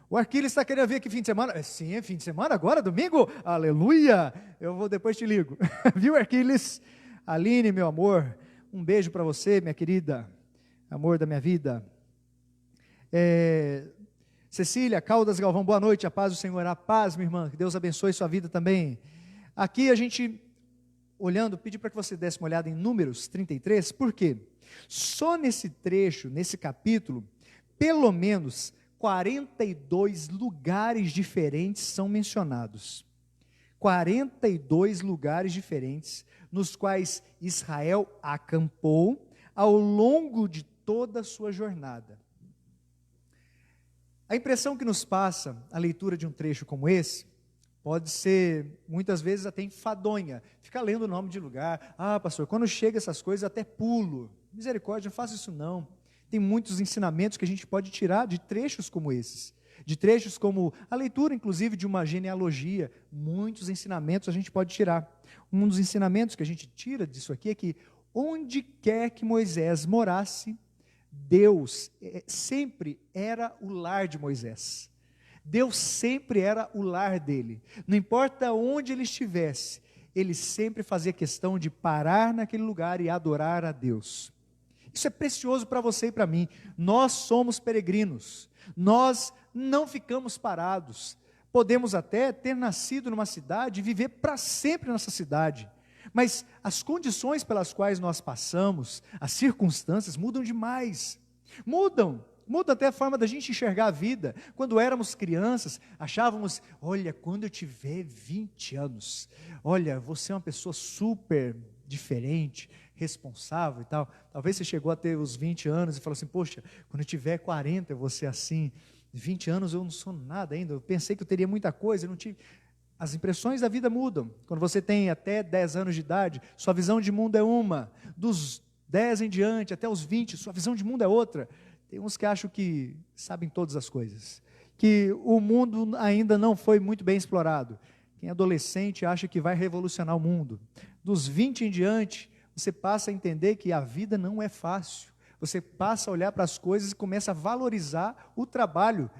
O Arquiles está querendo vir aqui fim de semana? Sim, é fim de semana agora, domingo? Aleluia! Eu vou depois te ligo. Viu, Arquiles? Aline, meu amor, um beijo para você, minha querida, amor da minha vida. Cecília, Caldas Galvão, boa noite, a paz do Senhor, a paz, minha irmã, que Deus abençoe sua vida também. Aqui a gente, olhando, pedi para que você desse uma olhada em Números 33, por quê? Só nesse trecho, nesse capítulo, pelo menos 42 lugares diferentes são mencionados. 42 lugares diferentes, nos quais Israel acampou ao longo de toda a sua jornada. A impressão que nos passa a leitura de um trecho como esse, pode ser, muitas vezes, até enfadonha. Ficar lendo o nome de lugar. Pastor, quando chega essas coisas, até pulo. Misericórdia, não faça isso não. Tem muitos ensinamentos que a gente pode tirar de trechos como esses. De trechos como a leitura, inclusive, de uma genealogia. Muitos ensinamentos a gente pode tirar. Um dos ensinamentos que a gente tira disso aqui é que, onde quer que Moisés morasse, Deus sempre era o lar de Moisés. Deus sempre era o lar dele. Não importa onde ele estivesse, ele sempre fazia questão de parar naquele lugar e adorar a Deus. Isso é precioso para você e para mim. Nós somos peregrinos. Nós não ficamos parados. Podemos até ter nascido numa cidade e viver para sempre nessa cidade. Mas as condições pelas quais nós passamos, as circunstâncias mudam demais. Mudam até a forma da gente enxergar a vida. Quando éramos crianças, achávamos, olha, quando eu tiver 20 anos, olha, você é uma pessoa super diferente, responsável e tal. Talvez você chegou a ter os 20 anos e falou assim, poxa, quando eu tiver 40 eu vou ser assim. 20 anos eu não sou nada ainda, eu pensei que eu teria muita coisa, eu não tive. As impressões da vida mudam. Quando você tem até 10 anos de idade, sua visão de mundo é uma. Dos 10 em diante, até os 20, sua visão de mundo é outra. Tem uns que acham que sabem todas as coisas. Que o mundo ainda não foi muito bem explorado. Quem é adolescente acha que vai revolucionar o mundo. Dos 20 em diante, você passa a entender que a vida não é fácil. Você passa a olhar para as coisas e começa a valorizar o trabalho.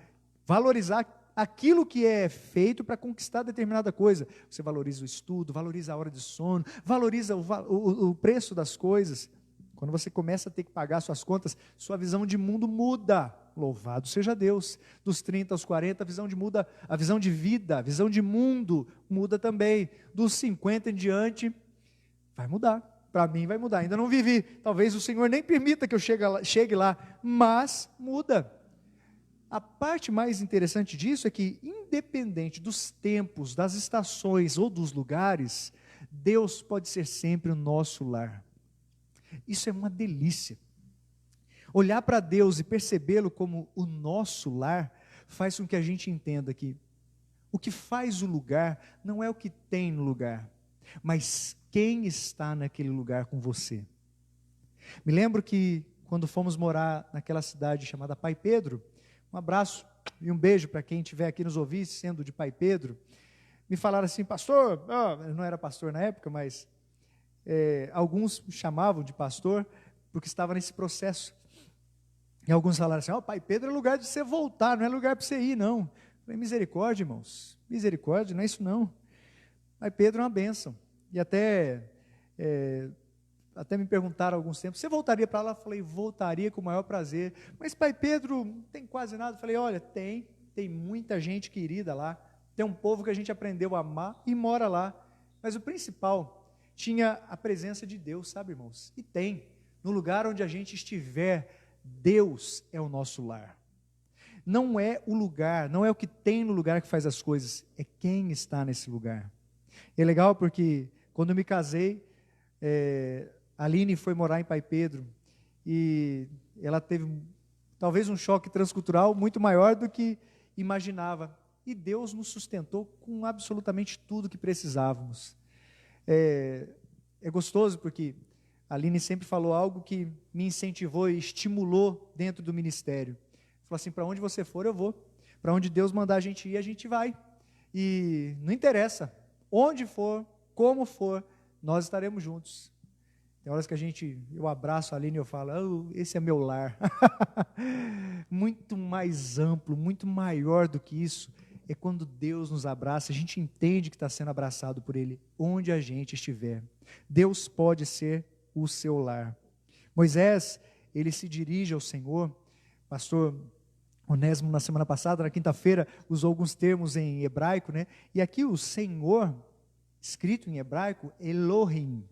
Valorizar aquilo que é feito para conquistar determinada coisa. Você valoriza o estudo, valoriza a hora de sono, valoriza o preço das coisas. Quando você começa a ter que pagar suas contas, sua visão de mundo muda. Louvado seja Deus. Dos 30 aos 40, a visão de vida, a visão de mundo muda também. Dos 50 em diante, vai mudar. Para mim vai mudar. Ainda não vivi. Talvez o Senhor nem permita que eu chegue lá, mas muda. A parte mais interessante disso é que, independente dos tempos, das estações ou dos lugares, Deus pode ser sempre o nosso lar. Isso é uma delícia. Olhar para Deus e percebê-lo como o nosso lar, faz com que a gente entenda que o que faz o lugar não é o que tem no lugar, mas quem está naquele lugar com você. Me lembro que quando fomos morar naquela cidade chamada Pai Pedro, um abraço e um beijo para quem estiver aqui nos ouvir, sendo de Pai Pedro. me falaram assim, pastor, eu não era pastor na época, mas alguns me chamavam de pastor, porque estava nesse processo. E alguns falaram assim, Pai Pedro é lugar de você voltar, não é lugar para você ir, não. Eu falei, misericórdia, irmãos, misericórdia, não é isso não. Pai Pedro é uma bênção. E até me perguntaram há alguns tempos, você voltaria para lá? Eu falei, voltaria com o maior prazer. Mas Pai Pedro, não tem quase nada. Eu falei, olha, tem muita gente querida lá, tem um povo que a gente aprendeu a amar e mora lá. Mas o principal, tinha a presença de Deus, sabe, irmãos? E tem, no lugar onde a gente estiver, Deus é o nosso lar. Não é o lugar, não é o que tem no lugar que faz as coisas, é quem está nesse lugar. É legal porque quando eu me casei, a Aline foi morar em Pai Pedro e ela teve talvez um choque transcultural muito maior do que imaginava. E Deus nos sustentou com absolutamente tudo que precisávamos. É gostoso porque a Aline sempre falou algo que me incentivou e estimulou dentro do ministério. Falou assim, para onde você for eu vou, para onde Deus mandar a gente vai, e não interessa, onde for, como for, nós estaremos juntos. Tem horas que eu abraço a Aline e eu falo, esse é meu lar. Muito mais amplo, muito maior do que isso, é quando Deus nos abraça, a gente entende que está sendo abraçado por Ele, onde a gente estiver. Deus pode ser o seu lar. Moisés, ele se dirige ao Senhor. Pastor Onésimo, na semana passada, na quinta-feira, usou alguns termos em hebraico, né? E aqui o Senhor, escrito em hebraico, Elohim.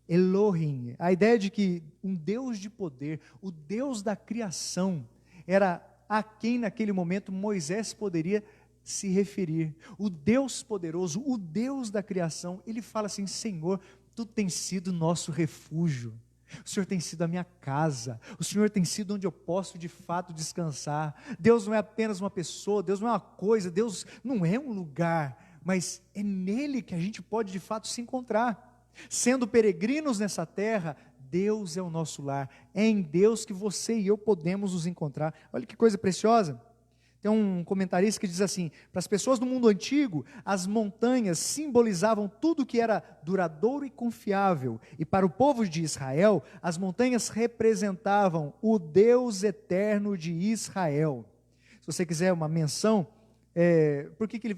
Elohim, a ideia de que um Deus de poder, o Deus da criação, era a quem naquele momento Moisés poderia se referir. O Deus poderoso, o Deus da criação, ele fala assim, Senhor, Tu tens sido nosso refúgio, o Senhor tem sido a minha casa, o Senhor tem sido onde eu posso de fato descansar. Deus não é apenas uma pessoa, Deus não é uma coisa, Deus não é um lugar, mas é nele que a gente pode de fato se encontrar. Sendo peregrinos nessa terra, Deus é o nosso lar, é em Deus que você e eu podemos nos encontrar. Olha que coisa preciosa. Tem um comentarista que diz assim, para as pessoas do mundo antigo, as montanhas simbolizavam tudo que era duradouro e confiável, e para o povo de Israel, as montanhas representavam o Deus eterno de Israel. Se você quiser uma menção, por que ele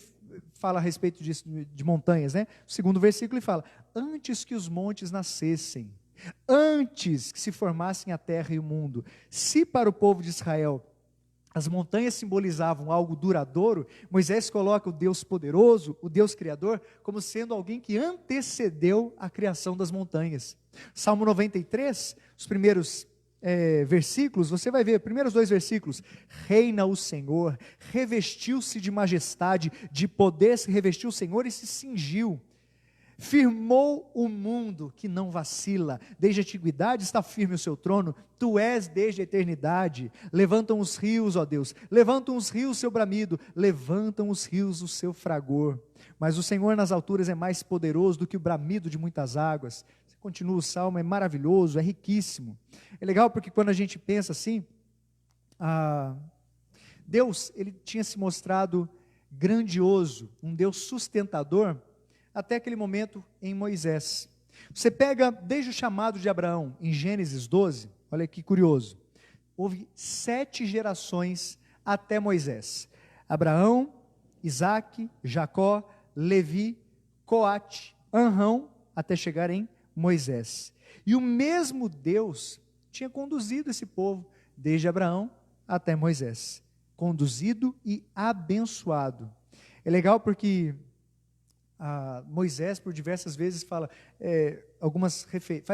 fala a respeito disso, de montanhas, né? O segundo versículo ele fala, antes que os montes nascessem, antes que se formassem a terra e o mundo, se para o povo de Israel as montanhas simbolizavam algo duradouro, Moisés coloca o Deus poderoso, o Deus criador, como sendo alguém que antecedeu a criação das montanhas. Salmo 93, os primeiros versículos, você vai ver, primeiros 2 versículos, reina o Senhor, revestiu-se de majestade, de poder se revestiu o Senhor e se cingiu. Firmou o mundo que não vacila, desde a antiguidade está firme o seu trono, tu és desde a eternidade. Levantam os rios, ó Deus, levantam os rios o seu bramido, levantam os rios o seu fragor. Mas o Senhor nas alturas é mais poderoso do que o bramido de muitas águas. Continua o salmo, é maravilhoso, é riquíssimo. É legal porque quando a gente pensa assim, Deus, ele tinha se mostrado grandioso, um Deus sustentador, até aquele momento em Moisés. Você pega desde o chamado de Abraão, em Gênesis 12, olha que curioso, houve 7 gerações até Moisés, Abraão, Isaque, Jacó, Levi, Coate, Anrão, até chegar em Moisés, e o mesmo Deus tinha conduzido esse povo, desde Abraão até Moisés, conduzido e abençoado. É legal porque Moisés por diversas vezes faz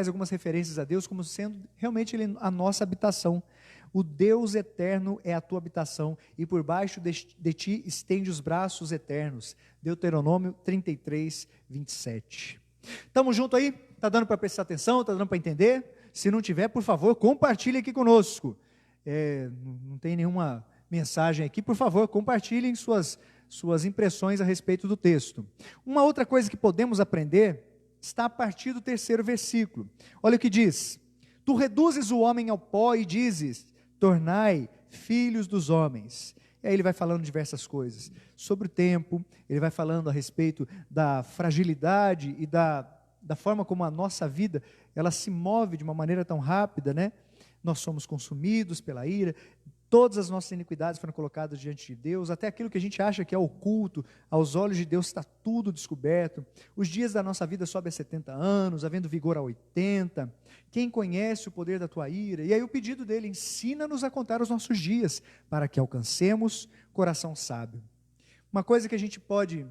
algumas referências a Deus como sendo realmente Ele a nossa habitação. O Deus eterno é a tua habitação e por baixo de ti estende os braços eternos. Deuteronômio 33, 27. Estamos juntos aí? Está dando para prestar atenção? Está dando para entender? Se não tiver, por favor, compartilhe aqui conosco. Não tem nenhuma mensagem aqui, por favor, compartilhem suas impressões a respeito do texto. Uma outra coisa que podemos aprender está a partir do 3º versículo. Olha o que diz: tu reduzes o homem ao pó e dizes, tornai filhos dos homens, E aí ele vai falando diversas coisas sobre o tempo, ele vai falando a respeito da fragilidade e da forma como a nossa vida, ela se move de uma maneira tão rápida, né? Nós somos consumidos pela ira, todas as nossas iniquidades foram colocadas diante de Deus, até aquilo que a gente acha que é oculto, aos olhos de Deus está tudo descoberto. Os dias da nossa vida sobem a 70 anos, havendo vigor a 80. Quem conhece o poder da tua ira? E aí o pedido dele, ensina-nos a contar os nossos dias, para que alcancemos coração sábio. Uma coisa que a gente pode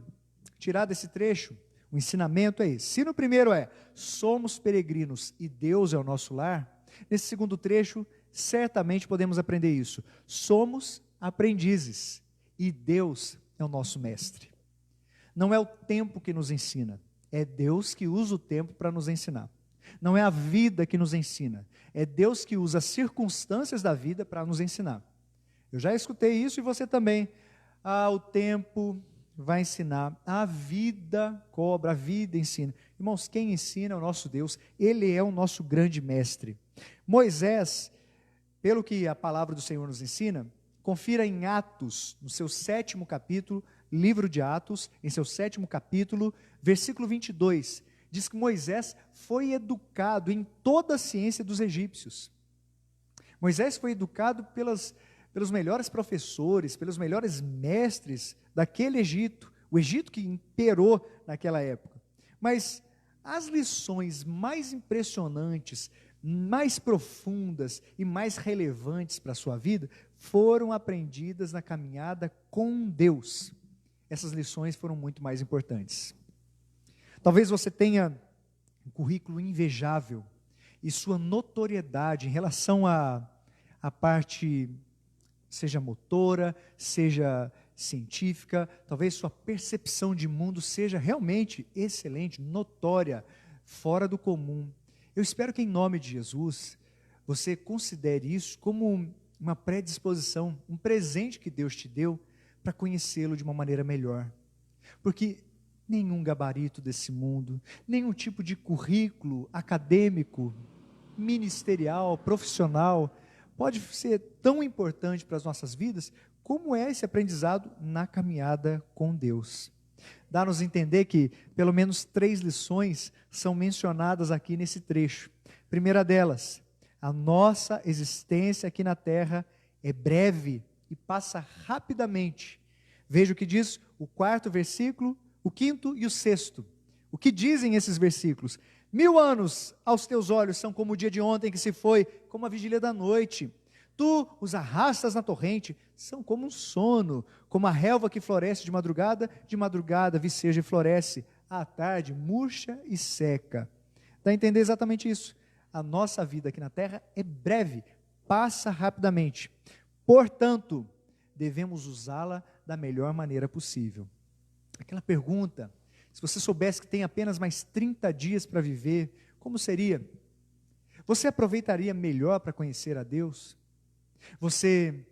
tirar desse trecho, o ensinamento é esse. Se no primeiro somos peregrinos e Deus é o nosso lar, nesse segundo trecho, certamente podemos aprender isso. Somos aprendizes e Deus é o nosso mestre. Não é o tempo que nos ensina, é Deus que usa o tempo para nos ensinar. Não é a vida que nos ensina, é Deus que usa as circunstâncias da vida para nos ensinar. Eu já escutei isso e você também. O tempo vai ensinar, a vida cobra, a vida ensina. Irmãos, quem ensina é o nosso Deus, Ele é o nosso grande mestre. Moisés, pelo que a palavra do Senhor nos ensina, confira em Atos, no seu 7º capítulo, livro de Atos, em seu 7º capítulo, versículo 22, diz que Moisés foi educado em toda a ciência dos egípcios. Moisés foi educado pelos melhores professores, pelos melhores mestres daquele Egito, o Egito que imperou naquela época. Mas as lições mais impressionantes, mais profundas e mais relevantes para a sua vida, foram aprendidas na caminhada com Deus. Essas lições foram muito mais importantes. Talvez você tenha um currículo invejável e sua notoriedade em relação à parte, seja motora, seja científica, talvez sua percepção de mundo seja realmente excelente, notória, fora do comum. Eu espero que em nome de Jesus, você considere isso como uma predisposição, um presente que Deus te deu para conhecê-lo de uma maneira melhor. Porque nenhum gabarito desse mundo, nenhum tipo de currículo acadêmico, ministerial, profissional, pode ser tão importante para as nossas vidas como é esse aprendizado na caminhada com Deus. Dá-nos a entender que pelo menos 3 lições são mencionadas aqui nesse trecho. Primeira delas, a nossa existência aqui na terra é breve e passa rapidamente. Veja o que diz o 4º versículo, o 5º e o 6º. O que dizem esses versículos? 1000 anos aos teus olhos são como o dia de ontem que se foi, como a vigília da noite. Tu os arrastas na torrente, são como um sono, como a relva que floresce de madrugada viceja e floresce, à tarde murcha e seca. Dá a entender exatamente isso. A nossa vida aqui na terra é breve, passa rapidamente. Portanto, devemos usá-la da melhor maneira possível. Aquela pergunta, se você soubesse que tem apenas mais 30 dias para viver, como seria? Você aproveitaria melhor para conhecer a Deus? Você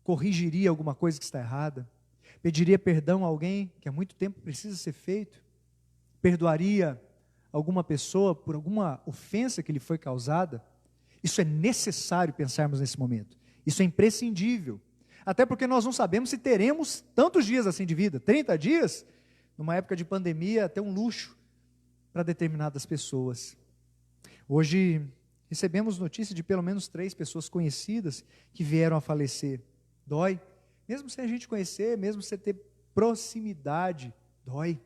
corrigiria alguma coisa que está errada? Pediria perdão a alguém que há muito tempo precisa ser feito? Perdoaria alguma pessoa por alguma ofensa que lhe foi causada? Isso é necessário pensarmos nesse momento. Isso é imprescindível. Até porque nós não sabemos se teremos tantos dias assim de vida. 30 dias, numa época de pandemia, até um luxo para determinadas pessoas. Hoje recebemos notícia de pelo menos 3 pessoas conhecidas que vieram a falecer. Dói. Mesmo sem a gente conhecer, mesmo sem ter proximidade, dói,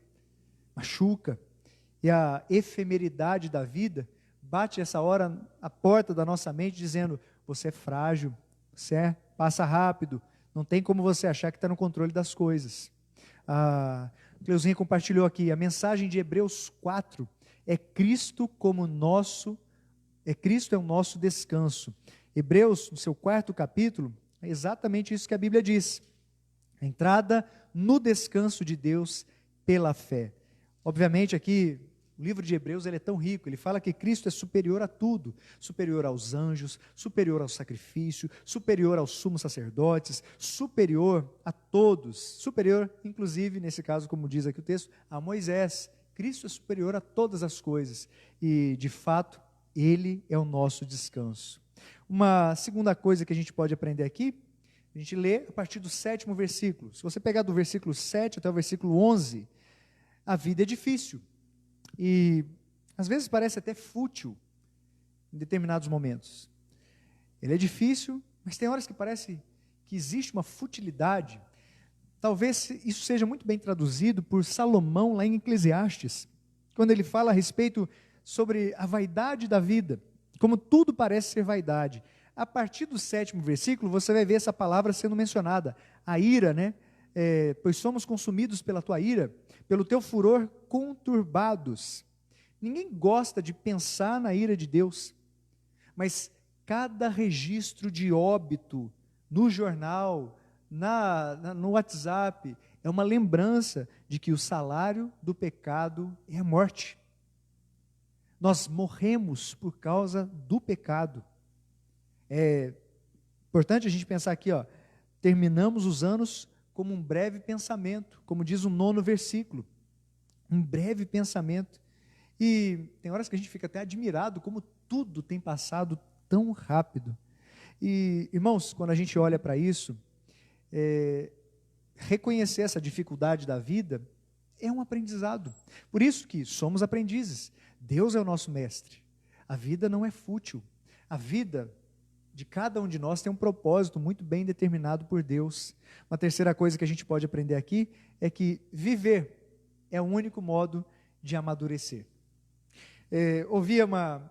machuca. E a efemeridade da vida bate essa hora à porta da nossa mente dizendo, você é frágil, passa rápido, não tem como você achar que está no controle das coisas. A Cleuzinha compartilhou aqui, a mensagem de Hebreus 4, Cristo é o nosso descanso. Hebreus, no seu 4º capítulo, é exatamente isso que a Bíblia diz. A entrada no descanso de Deus pela fé. Obviamente aqui, o livro de Hebreus ele é tão rico, ele fala que Cristo é superior a tudo, superior aos anjos, superior ao sacrifício, superior aos sumos sacerdotes, superior a todos, superior, inclusive, nesse caso, como diz aqui o texto, a Moisés. Cristo é superior a todas as coisas e, de fato, Ele é o nosso descanso. Uma segunda coisa que a gente pode aprender aqui, A gente lê a partir do 7º versículo. Se você pegar do versículo 7 até o versículo 11, a vida é difícil. E às vezes parece até fútil em determinados momentos. Ele é difícil, mas tem horas que parece que existe uma futilidade. Talvez isso seja muito bem traduzido por Salomão lá em Eclesiastes, quando ele fala a respeito sobre a vaidade da vida, como tudo parece ser vaidade. A partir do 7º versículo, você vai ver essa palavra sendo mencionada, a ira, né? Pois somos consumidos pela tua ira, pelo teu furor conturbados. Ninguém gosta de pensar na ira de Deus, mas cada registro de óbito no jornal, no WhatsApp, é uma lembrança de que o salário do pecado é a morte. Nós morremos por causa do pecado. É importante a gente pensar aqui, terminamos os anos como um breve pensamento, como diz o 9º versículo, um breve pensamento. E tem horas que a gente fica até admirado como tudo tem passado tão rápido. E, irmãos, quando a gente olha para isso, reconhecer essa dificuldade da vida é um aprendizado. Por isso que somos aprendizes. Deus é o nosso mestre. A vida não é fútil. A vida de cada um de nós tem um propósito muito bem determinado por Deus. Uma terceira coisa que a gente pode aprender aqui é que viver é o único modo de amadurecer. Ouvia uma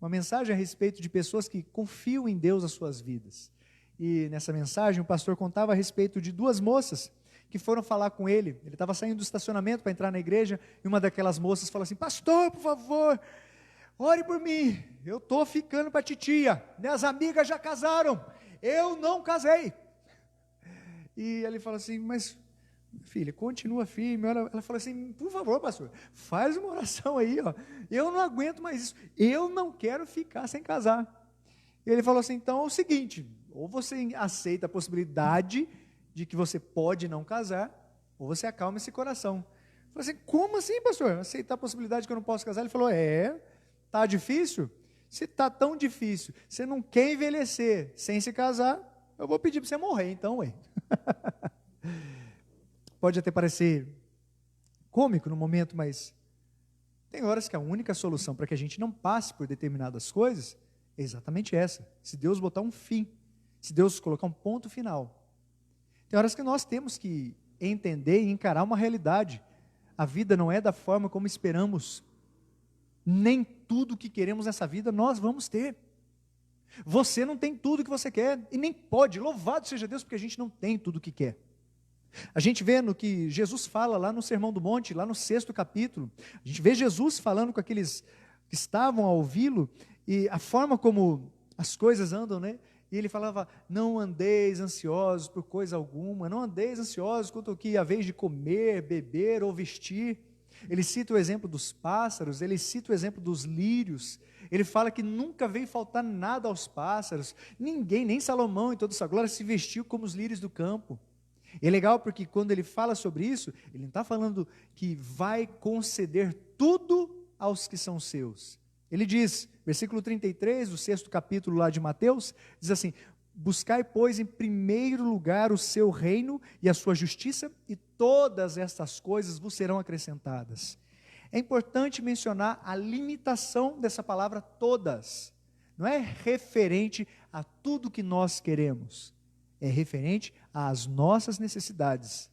mensagem a respeito de pessoas que confiam em Deus as suas vidas. E nessa mensagem o pastor contava a respeito de 2 moças que foram falar com ele. Ele estava saindo do estacionamento para entrar na igreja e uma daquelas moças falou assim: pastor, por favor, ore por mim, eu estou ficando para titia, minhas amigas já casaram, eu não casei. E ele falou assim: mas filha, continua firme. Ela falou assim: por favor, pastor, faz uma oração aí, eu não aguento mais isso, eu não quero ficar sem casar. E ele falou assim: então é o seguinte, ou você aceita a possibilidade de que você pode não casar, ou você acalma esse coração. Eu falei assim: como assim, pastor? Aceitar a possibilidade de que eu não posso casar? Ele falou: tá difícil? Se tá tão difícil, você não quer envelhecer sem se casar, eu vou pedir para você morrer então, ué. Pode até parecer cômico no momento, mas tem horas que a única solução para que a gente não passe por determinadas coisas é exatamente essa. Se Deus botar um fim, se Deus colocar um ponto final. Tem horas que nós temos que entender e encarar uma realidade. A vida não é da forma como esperamos. Nem tudo que queremos nessa vida nós vamos ter. Você não tem tudo que você quer e nem pode. Louvado seja Deus, porque a gente não tem tudo o que quer. A gente vê no que Jesus fala lá no Sermão do Monte, lá no 6º capítulo, a gente vê Jesus falando com aqueles que estavam a ouvi-lo, e a forma como as coisas andam, né? E ele falava: não andeis ansiosos por coisa alguma, não andeis ansiosos quanto ao que haveis de comer, beber ou vestir. Ele cita o exemplo dos pássaros, ele cita o exemplo dos lírios, ele fala que nunca veio faltar nada aos pássaros, ninguém, nem Salomão em toda a sua glória, se vestiu como os lírios do campo. E é legal porque quando ele fala sobre isso, ele não está falando que vai conceder tudo aos que são seus. Ele diz, versículo 33, do 6º capítulo lá de Mateus, diz assim: buscai, pois, em primeiro lugar o seu reino e a sua justiça, e todas estas coisas vos serão acrescentadas. É importante mencionar a limitação dessa palavra todas. Não é referente a tudo que nós queremos, é referente às nossas necessidades.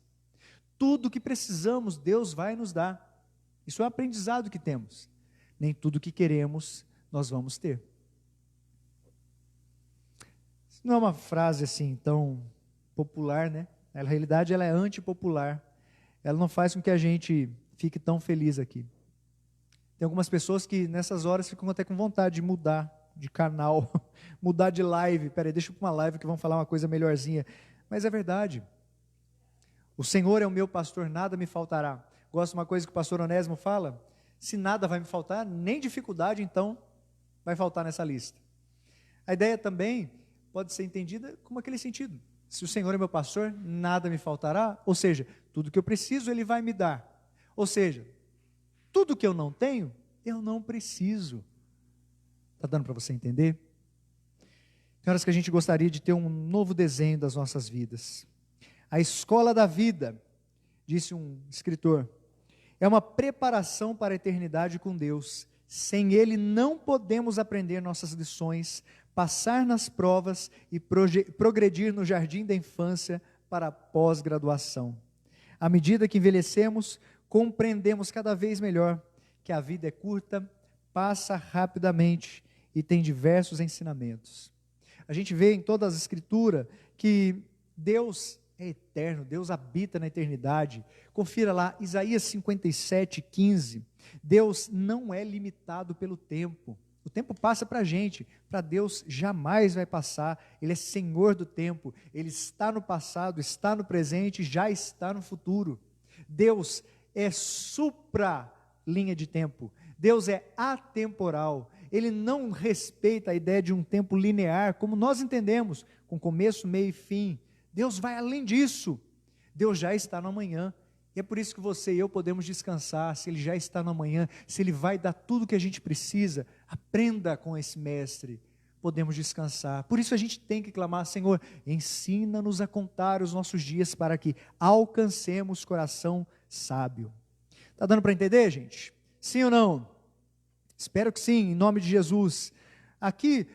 Tudo que precisamos, Deus vai nos dar. Isso é um aprendizado que temos. Nem tudo que queremos, nós vamos ter. Não é uma frase assim tão popular, né? Na realidade, ela é antipopular. Ela não faz com que a gente fique tão feliz aqui. Tem algumas pessoas que nessas horas ficam até com vontade de mudar de canal, mudar de live. Peraí, deixa eu ir para uma live que vão falar uma coisa melhorzinha. Mas é verdade. O Senhor é o meu pastor, nada me faltará. Gosto de uma coisa que o pastor Onésimo fala: se nada vai me faltar, nem dificuldade então vai faltar nessa lista. A ideia também pode ser entendida como aquele sentido: se o Senhor é meu pastor, nada me faltará, ou seja, tudo que eu preciso Ele vai me dar, ou seja, tudo que eu não tenho, eu não preciso. Está dando para você entender? Tem horas que a gente gostaria de ter um novo desenho das nossas vidas. A escola da vida, disse um escritor, é uma preparação para a eternidade com Deus. Sem Ele não podemos aprender nossas lições, passar nas provas e progredir no jardim da infância para a pós-graduação. À medida que envelhecemos, compreendemos cada vez melhor que a vida é curta, passa rapidamente e tem diversos ensinamentos. A gente vê em toda a Escritura que Deus é eterno, Deus habita na eternidade. Confira lá, Isaías 57:15. Deus não é limitado pelo tempo. O tempo passa para a gente, para Deus jamais vai passar. Ele é Senhor do tempo, Ele está no passado, está no presente, já está no futuro. Deus é supra linha de tempo, Deus é atemporal. Ele não respeita a ideia de um tempo linear, como nós entendemos, com começo, meio e fim. Deus vai além disso. Deus já está no amanhã. E é por isso que você e eu podemos descansar, se Ele já está no amanhã, se Ele vai dar tudo o que a gente precisa, aprenda com esse mestre, podemos descansar. Por isso a gente tem que clamar: Senhor, ensina-nos a contar os nossos dias para que alcancemos coração sábio. Está dando para entender, gente? Sim ou não? Espero que sim, em nome de Jesus. Aqui,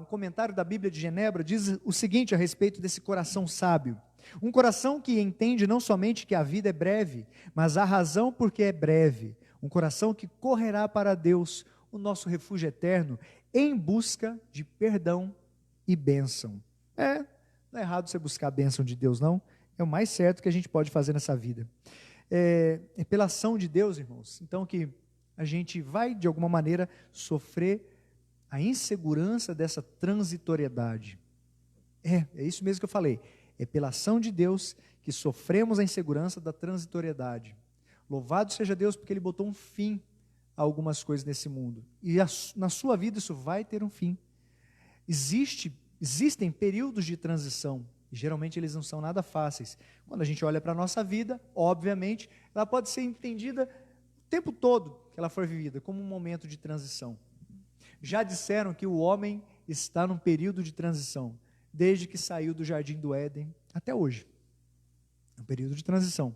um comentário da Bíblia de Genebra diz o seguinte a respeito desse coração sábio: um coração que entende não somente que a vida é breve, mas a razão por que é breve. Um coração que correrá para Deus, o nosso refúgio eterno, em busca de perdão e bênção. Não é errado você buscar a bênção de Deus, não. É o mais certo que a gente pode fazer nessa vida. É pela ação de Deus, irmãos, então, que a gente vai, de alguma maneira, sofrer a insegurança dessa transitoriedade. É isso mesmo que eu falei. É pela ação de Deus que sofremos a insegurança da transitoriedade. Louvado seja Deus porque Ele botou um fim a algumas coisas nesse mundo. E na sua vida isso vai ter um fim. Existem períodos de transição, e geralmente eles não são nada fáceis. Quando a gente olha para a nossa vida, obviamente, ela pode ser entendida o tempo todo que ela for vivida, como um momento de transição. Já disseram que o homem está num período de transição, desde que saiu do jardim do Éden até hoje. Um período de transição.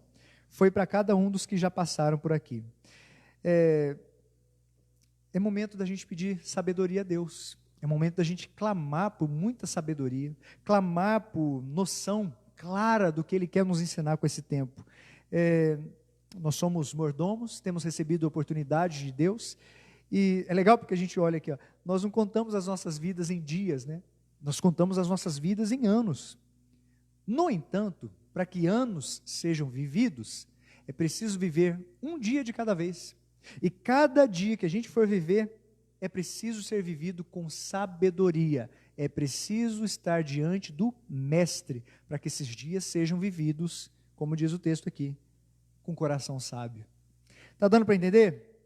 Foi para cada um dos que já passaram por aqui. É momento da gente pedir sabedoria a Deus. É momento da gente clamar por muita sabedoria, clamar por noção clara do que Ele quer nos ensinar com esse tempo. Nós somos mordomos, temos recebido oportunidades de Deus, e é legal porque a gente olha aqui, nós não contamos as nossas vidas em dias, né? Nós contamos as nossas vidas em anos. No entanto, para que anos sejam vividos, é preciso viver um dia de cada vez. E cada dia que a gente for viver, é preciso ser vivido com sabedoria. É preciso estar diante do Mestre, para que esses dias sejam vividos, como diz o texto aqui, com coração sábio. Está dando para entender?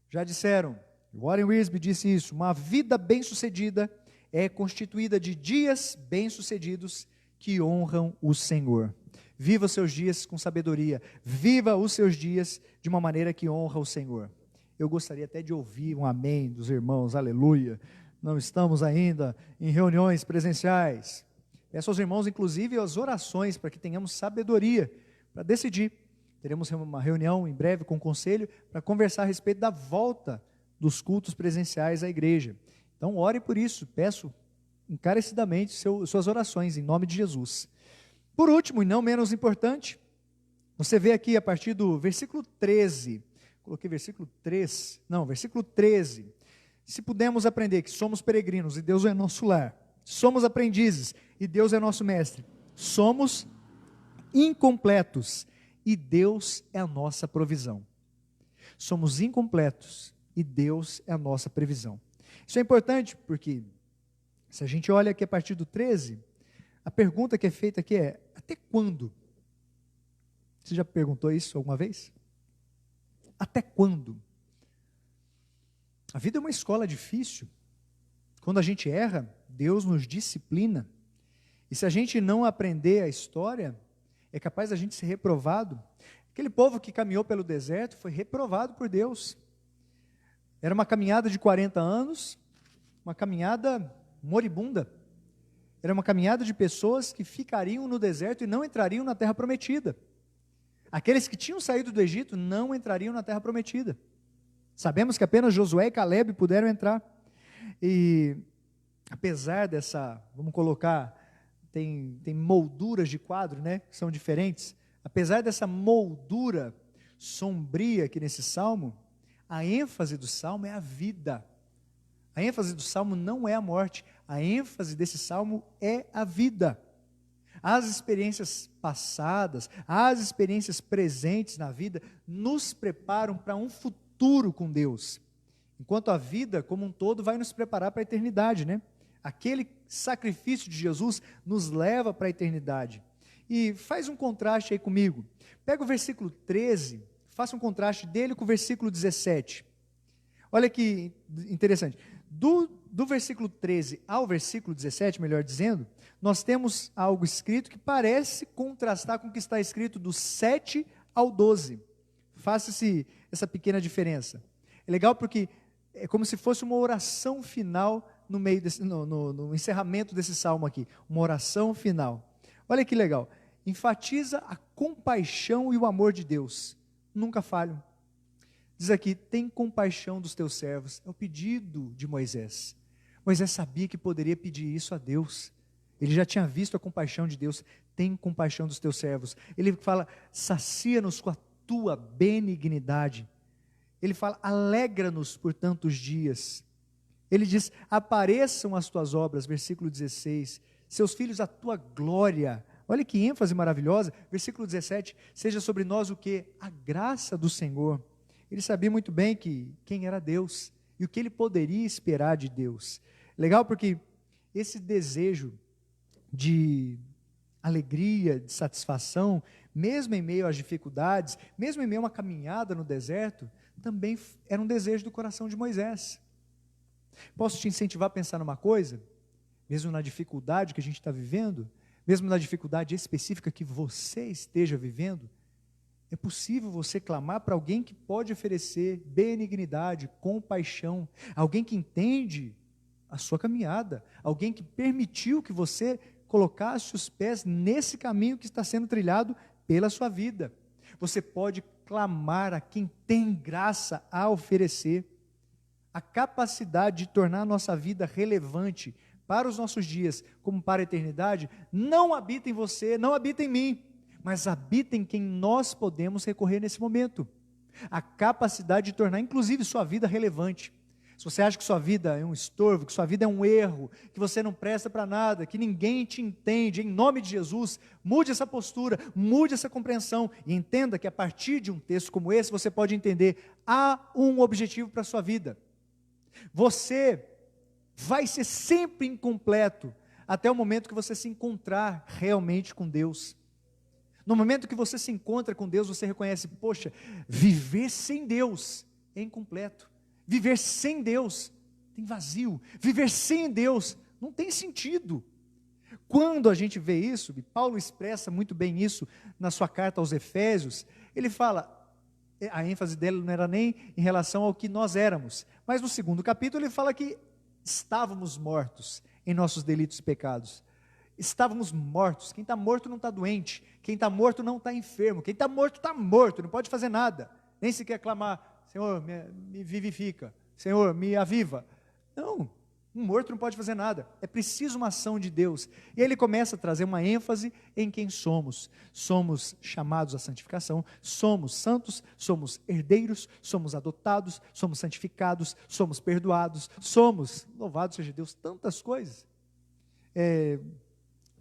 Já disseram, Warren Wiersbe disse isso: uma vida bem-sucedida é constituída de dias bem-sucedidos que honram o Senhor. Viva os seus dias com sabedoria, viva os seus dias de uma maneira que honra o Senhor. Eu gostaria até de ouvir um amém dos irmãos, aleluia. Não estamos ainda em reuniões presenciais. Peço aos irmãos, inclusive, as orações para que tenhamos sabedoria para decidir. Teremos uma reunião em breve com o conselho para conversar a respeito da volta dos cultos presenciais à igreja. Então, ore por isso, peço encarecidamente suas orações, em nome de Jesus. Por último, e não menos importante, você vê aqui a partir do versículo 13, coloquei versículo 13, se pudermos aprender que somos peregrinos e Deus é nosso lar, somos aprendizes e Deus é nosso mestre, somos incompletos e Deus é a nossa provisão. Somos incompletos e Deus é a nossa previsão. Isso é importante porque, se a gente olha aqui a partir do 13, a pergunta que é feita aqui é: até quando? Você já perguntou isso alguma vez? Até quando? A vida é uma escola difícil. Quando a gente erra, Deus nos disciplina. E se a gente não aprender a história, é capaz da gente ser reprovado. Aquele povo que caminhou pelo deserto foi reprovado por Deus. Era uma caminhada de 40 anos, uma caminhada moribunda. Era uma caminhada de pessoas que ficariam no deserto e não entrariam na terra prometida. Aqueles que tinham saído do Egito não entrariam na terra prometida. Sabemos que apenas Josué e Caleb puderam entrar. E apesar dessa, vamos colocar, tem molduras de quadro, né, que são diferentes. Apesar dessa moldura sombria aqui nesse salmo, a ênfase do salmo é a vida. A ênfase do salmo não é a morte, a ênfase desse salmo é a vida. As experiências passadas, as experiências presentes na vida, nos preparam para um futuro com Deus. Enquanto a vida, como um todo, vai nos preparar para a eternidade, né? Aquele sacrifício de Jesus nos leva para a eternidade. E faz um contraste aí comigo. Pega o versículo 13, faça um contraste dele com o versículo 17. Olha que interessante. Do versículo 13 ao versículo 17, melhor dizendo, nós temos algo escrito que parece contrastar com o que está escrito do 7 ao 12. Faça essa pequena diferença. É legal porque é como se fosse uma oração final no meio no encerramento desse salmo aqui. Uma oração final. Olha que legal. Enfatiza a compaixão e o amor de Deus. Nunca falham. Diz aqui, tem compaixão dos teus servos. É o pedido de Moisés. Moisés sabia que poderia pedir isso a Deus. Ele já tinha visto a compaixão de Deus. Tem compaixão dos teus servos. Ele fala, sacia-nos com a tua benignidade. Ele fala, alegra-nos por tantos dias. Ele diz, apareçam as tuas obras, versículo 16. Seus filhos, a tua glória. Olha que ênfase maravilhosa. Versículo 17, seja sobre nós o quê? A graça do Senhor. Ele sabia muito bem quem era Deus e o que ele poderia esperar de Deus. Legal porque esse desejo de alegria, de satisfação, mesmo em meio às dificuldades, mesmo em meio a uma caminhada no deserto, também era um desejo do coração de Moisés. Posso te incentivar a pensar numa coisa? Mesmo na dificuldade que a gente está vivendo, mesmo na dificuldade específica que você esteja vivendo, é possível você clamar para alguém que pode oferecer benignidade, compaixão, alguém que entende a sua caminhada, alguém que permitiu que você colocasse os pés nesse caminho que está sendo trilhado pela sua vida. Você pode clamar a quem tem graça a oferecer, a capacidade de tornar a nossa vida relevante para os nossos dias, como para a eternidade, não habita em você, não habita em mim, mas habita em quem nós podemos recorrer nesse momento. A capacidade de tornar, inclusive, sua vida relevante. Se você acha que sua vida é um estorvo, que sua vida é um erro, que você não presta para nada, que ninguém te entende, em nome de Jesus, mude essa postura, mude essa compreensão e entenda que a partir de um texto como esse, você pode entender, há um objetivo para a sua vida. Você vai ser sempre incompleto até o momento que você se encontrar realmente com Deus. No momento que você se encontra com Deus, você reconhece, poxa, viver sem Deus é incompleto. Viver sem Deus tem vazio. Viver sem Deus não tem sentido. Quando a gente vê isso, e Paulo expressa muito bem isso na sua carta aos Efésios, ele fala, a ênfase dele não era nem em relação ao que nós éramos, mas no segundo capítulo ele fala que estávamos mortos em nossos delitos e pecados. Estávamos mortos. Quem está morto não está doente. Quem está morto não está enfermo. Quem está morto, não pode fazer nada. Nem sequer clamar, Senhor, me vivifica. Senhor, me aviva. Não, um morto não pode fazer nada. É preciso uma ação de Deus. E aí ele começa a trazer uma ênfase em quem somos. Somos chamados à santificação, somos santos, somos herdeiros, somos adotados, somos santificados, somos perdoados, somos, louvado seja Deus, tantas coisas.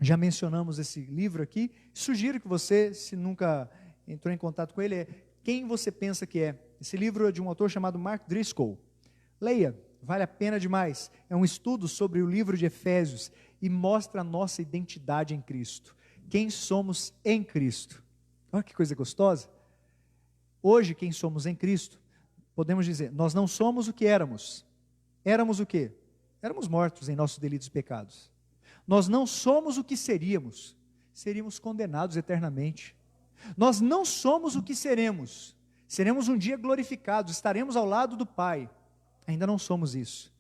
Já mencionamos esse livro aqui, sugiro que você, se nunca entrou em contato com ele, Quem Você Pensa Que É. Esse livro é de um autor chamado Mark Driscoll. Leia, vale a pena demais. É um estudo sobre o livro de Efésios e mostra a nossa identidade em Cristo. Quem somos em Cristo. Olha que coisa gostosa. Hoje, quem somos em Cristo, podemos dizer, nós não somos o que éramos. Éramos o quê? Éramos mortos em nossos delitos e pecados. Nós não somos o que seríamos condenados eternamente. Nós não somos o que seremos um dia glorificados, estaremos ao lado do Pai, ainda não somos isso,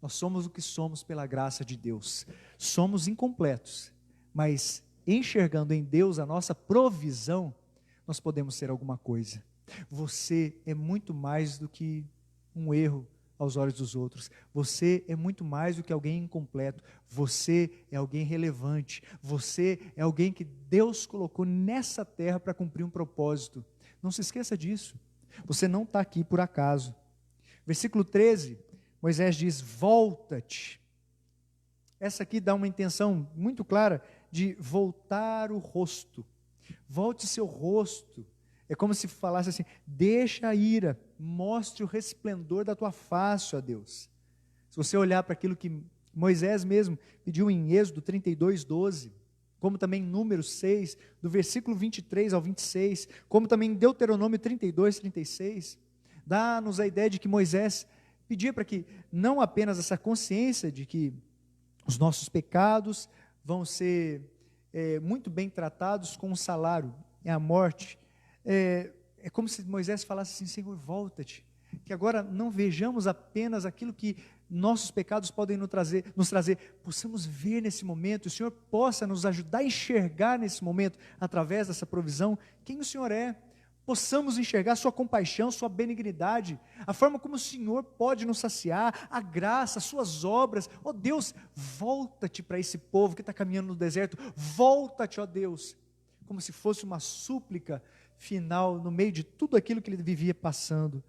Nós somos o que somos pela graça de Deus. Somos incompletos, mas enxergando em Deus a nossa provisão, nós podemos ser alguma coisa. Você é muito mais do que um erro aos olhos dos outros. Você é muito mais do que alguém incompleto. Você é alguém relevante. Você é alguém que Deus colocou nessa terra para cumprir um propósito. Não se esqueça disso. Você não está aqui por acaso. Versículo 13, Moisés diz: volta-te. Essa aqui dá uma intenção muito clara de voltar o rosto. Volte seu rosto. É como se falasse assim: deixa a ira, mostre o resplendor da tua face, ó Deus. Se você olhar para aquilo que Moisés mesmo pediu em Êxodo 32, 12, como também em Números 6, do versículo 23 ao 26, como também em Deuteronômio 32, 36, dá-nos a ideia de que Moisés pedia para que não apenas essa consciência de que os nossos pecados vão ser muito bem tratados com um salário, é a morte. É como se Moisés falasse assim: Senhor, volta-te, que agora não vejamos apenas aquilo que nossos pecados podem nos trazer, possamos ver nesse momento, o Senhor possa nos ajudar a enxergar nesse momento, através dessa provisão, quem o Senhor é, possamos enxergar sua compaixão, sua benignidade, a forma como o Senhor pode nos saciar, a graça, as suas obras. Ó Deus, volta-te para esse povo que está caminhando no deserto, volta-te, ó Deus, como se fosse uma súplica final, no meio de tudo aquilo que ele vivia passando.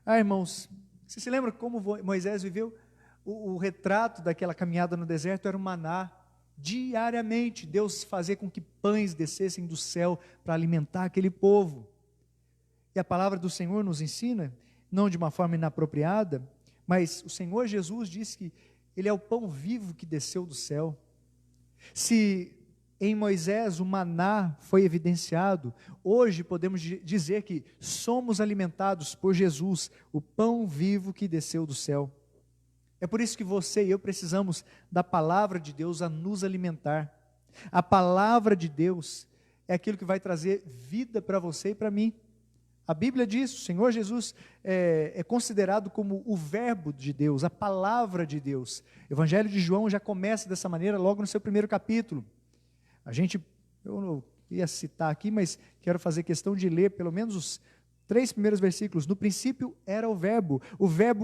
Irmãos, você se lembra como Moisés viveu? O retrato daquela caminhada no deserto era o maná. Diariamente, Deus fazia com que pães descessem do céu para alimentar aquele povo. E a palavra do Senhor nos ensina, não de uma forma inapropriada, mas o Senhor Jesus disse que Ele é o pão vivo que desceu do céu. Se em Moisés o maná foi evidenciado, hoje podemos dizer que somos alimentados por Jesus, o pão vivo que desceu do céu. É por isso que você e eu precisamos da palavra de Deus a nos alimentar. A palavra de Deus é aquilo que vai trazer vida para você e para mim. A Bíblia diz, o Senhor Jesus é considerado como o verbo de Deus, a palavra de Deus. O Evangelho de João já começa dessa maneira logo no seu primeiro capítulo. Eu não ia citar aqui, mas quero fazer questão de ler pelo menos os 3 primeiros versículos. No princípio era o verbo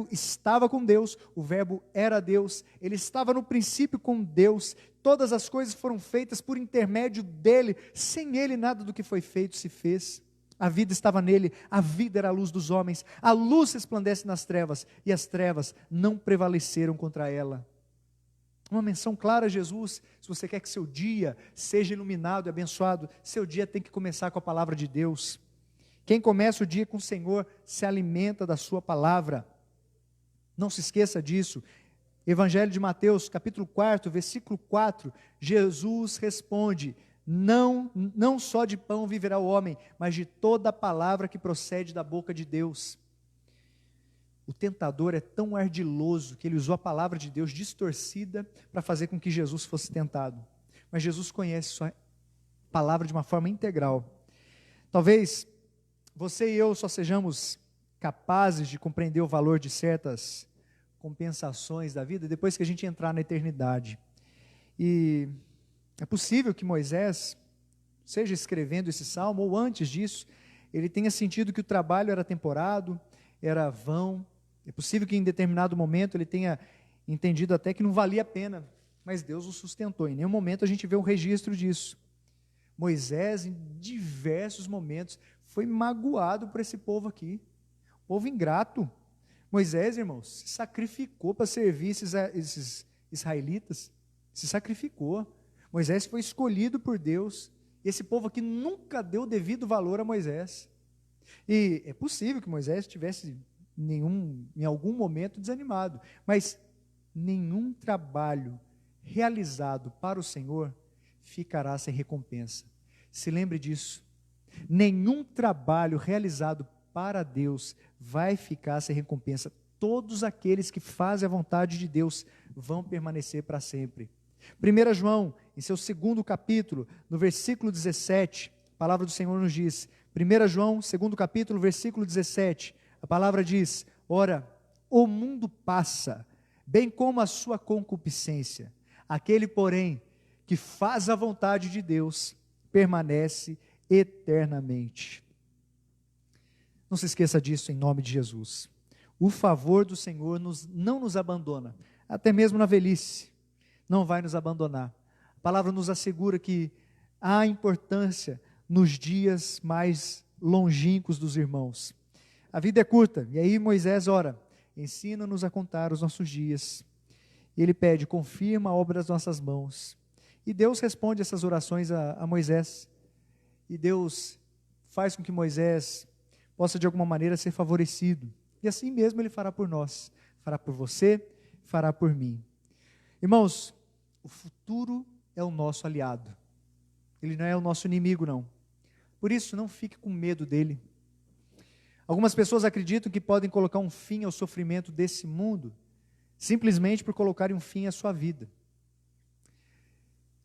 estava com Deus, o verbo era Deus, ele estava no princípio com Deus, todas as coisas foram feitas por intermédio dele, sem ele nada do que foi feito se fez. A vida estava nele, a vida era a luz dos homens, a luz resplandece nas trevas, e as trevas não prevaleceram contra ela. Uma menção clara a Jesus. Se você quer que seu dia seja iluminado e abençoado, seu dia tem que começar com a palavra de Deus. Quem começa o dia com o Senhor, se alimenta da sua palavra. Não se esqueça disso. Evangelho de Mateus, capítulo 4, versículo 4, Jesus responde: não só de pão viverá o homem, mas de toda a palavra que procede da boca de Deus. O tentador é tão ardiloso que ele usou a palavra de Deus distorcida para fazer com que Jesus fosse tentado. Mas Jesus conhece sua palavra de uma forma integral. Talvez você e eu só sejamos capazes de compreender o valor de certas compensações da vida depois que a gente entrar na eternidade. E é possível que Moisés, seja escrevendo esse salmo ou antes disso, ele tenha sentido que o trabalho era temporado, era vão. É possível que em determinado momento ele tenha entendido até que não valia a pena, mas Deus o sustentou. Em nenhum momento a gente vê um registro disso. Moisés, em diversos momentos, foi magoado por esse povo aqui, povo ingrato. Moisés, irmãos, se sacrificou para servir esses israelitas, se sacrificou. Moisés foi escolhido por Deus, e esse povo aqui nunca deu devido valor a Moisés. E é possível que Moisés tivesse em algum momento desanimado, mas nenhum trabalho realizado para o Senhor ficará sem recompensa. Se lembre disso. Nenhum trabalho realizado para Deus vai ficar sem recompensa. Todos aqueles que fazem a vontade de Deus vão permanecer para sempre. 1 João, em seu 2º capítulo, no versículo 17, a palavra do Senhor nos diz, 1 João, 2º capítulo, versículo 17, a palavra diz: ora, o mundo passa, bem como a sua concupiscência. Aquele, porém, que faz a vontade de Deus, permanece eternamente. Não se esqueça disso em nome de Jesus. O favor do Senhor não nos abandona, até mesmo na velhice, não vai nos abandonar. A palavra nos assegura que há importância nos dias mais longínquos dos irmãos. A vida é curta, e aí Moisés ora, ensina-nos a contar os nossos dias. E ele pede, confirma a obra das nossas mãos. E Deus responde essas orações a Moisés. E Deus faz com que Moisés possa de alguma maneira ser favorecido. E assim mesmo Ele fará por nós, fará por você, fará por mim. Irmãos, o futuro é o nosso aliado. Ele não é o nosso inimigo, não. Por isso, não fique com medo dele. Algumas pessoas acreditam que podem colocar um fim ao sofrimento desse mundo, simplesmente por colocarem um fim à sua vida.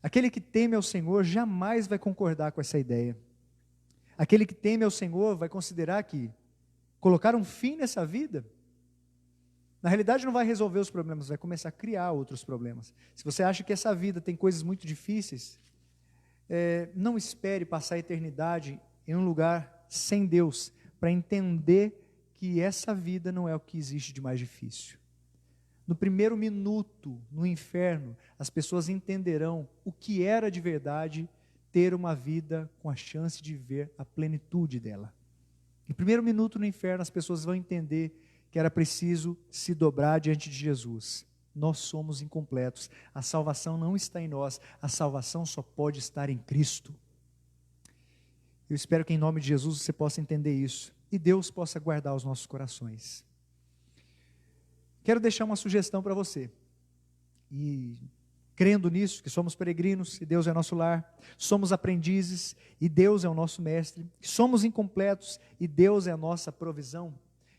Aquele que teme ao Senhor jamais vai concordar com essa ideia. Aquele que teme ao Senhor vai considerar que colocar um fim nessa vida, na realidade não vai resolver os problemas, vai começar a criar outros problemas. Se você acha que essa vida tem coisas muito difíceis, não espere passar a eternidade em um lugar sem Deus, para entender que essa vida não é o que existe de mais difícil. No primeiro minuto no inferno, as pessoas entenderão o que era de verdade ter uma vida com a chance de ver a plenitude dela. No primeiro minuto no inferno, as pessoas vão entender que era preciso se dobrar diante de Jesus. Nós somos incompletos, a salvação não está em nós, a salvação só pode estar em Cristo. Eu espero que em nome de Jesus você possa entender isso, e Deus possa guardar os nossos corações. Quero deixar uma sugestão para você, e crendo nisso, que somos peregrinos, e Deus é nosso lar, somos aprendizes, e Deus é o nosso mestre, somos incompletos, e Deus é a nossa provisão.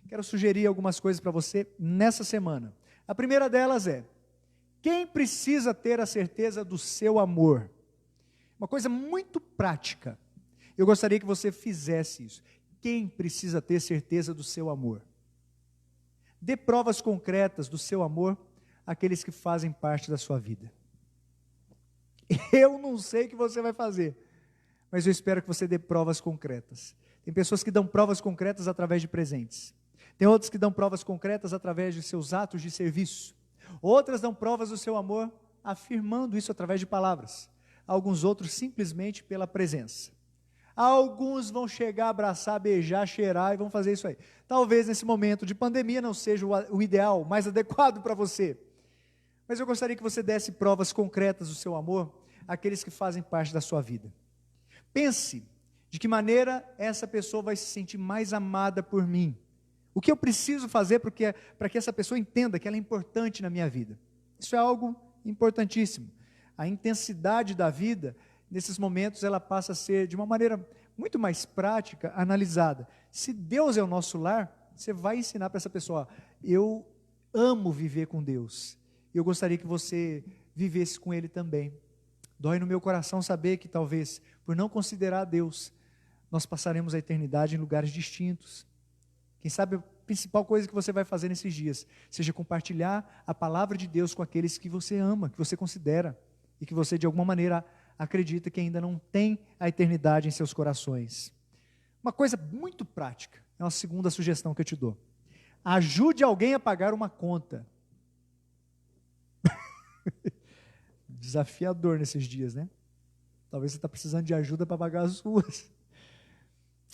Quero sugerir algumas coisas para você nessa semana. A primeira delas é, quem precisa ter a certeza do seu amor? Uma coisa muito prática, eu gostaria que você fizesse isso. Quem precisa ter certeza do seu amor? Dê provas concretas do seu amor àqueles que fazem parte da sua vida. Eu não sei o que você vai fazer, mas eu espero que você dê provas concretas. Tem pessoas que dão provas concretas através de presentes. Tem outras que dão provas concretas através de seus atos de serviço. Outras dão provas do seu amor afirmando isso através de palavras. Alguns outros simplesmente pela presença. Alguns vão chegar, abraçar, beijar, cheirar e vão fazer isso aí. Talvez nesse momento de pandemia não seja o ideal, mais adequado para você. Mas eu gostaria que você desse provas concretas do seu amor àqueles que fazem parte da sua vida. Pense de que maneira essa pessoa vai se sentir mais amada por mim. O que eu preciso fazer para que essa pessoa entenda que ela é importante na minha vida? Isso é algo importantíssimo. A intensidade da vida, nesses momentos, ela passa a ser, de uma maneira muito mais prática, analisada. Se Deus é o nosso lar, você vai ensinar para essa pessoa, eu amo viver com Deus. Eu gostaria que você vivesse com Ele também. Dói no meu coração saber que talvez, por não considerar Deus, nós passaremos a eternidade em lugares distintos. Quem sabe a principal coisa que você vai fazer nesses dias seja compartilhar a palavra de Deus com aqueles que você ama, que você considera e que você de alguma maneira acredita que ainda não tem a eternidade em seus corações. Uma coisa muito prática, é uma segunda sugestão que eu te dou. Ajude alguém a pagar uma conta. Desafiador nesses dias, né? Talvez você está precisando de ajuda para pagar as suas.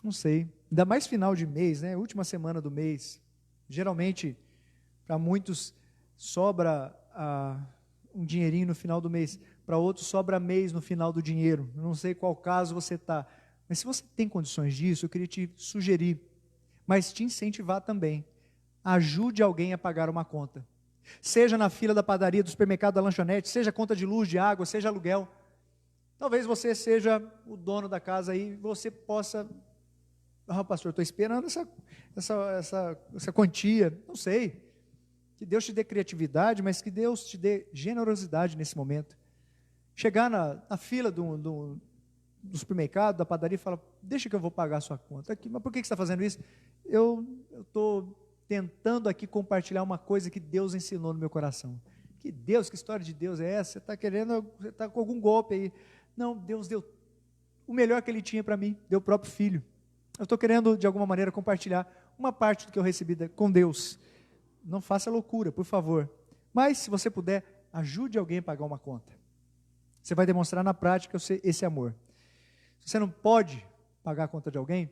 Não sei, ainda mais final de mês, né? Última semana do mês. Geralmente, para muitos, sobra um dinheirinho no final do mês. Para outros, sobra mês no final do dinheiro. Eu não sei qual caso você está. Mas se você tem condições disso, eu queria te sugerir, mas te incentivar também. Ajude alguém a pagar uma conta. Seja na fila da padaria, do supermercado, da lanchonete, seja conta de luz, de água, seja aluguel. Talvez você seja o dono da casa aí e você possa... pastor, estou esperando essa quantia. Não sei. Que Deus te dê criatividade, mas que Deus te dê generosidade nesse momento. Chegar na fila do supermercado, da padaria, e falar, deixa que eu vou pagar a sua conta. Aqui, mas por que você está fazendo isso? Eu estou tentando aqui compartilhar uma coisa que Deus ensinou no meu coração. Que Deus, que história de Deus é essa? Você está com algum golpe aí. Não, Deus deu o melhor que Ele tinha para mim, deu o próprio Filho. Eu estou querendo, de alguma maneira, compartilhar uma parte do que eu recebi com Deus. Não faça loucura, por favor. Mas, se você puder, ajude alguém a pagar uma conta. Você vai demonstrar na prática esse amor. Se você não pode pagar a conta de alguém,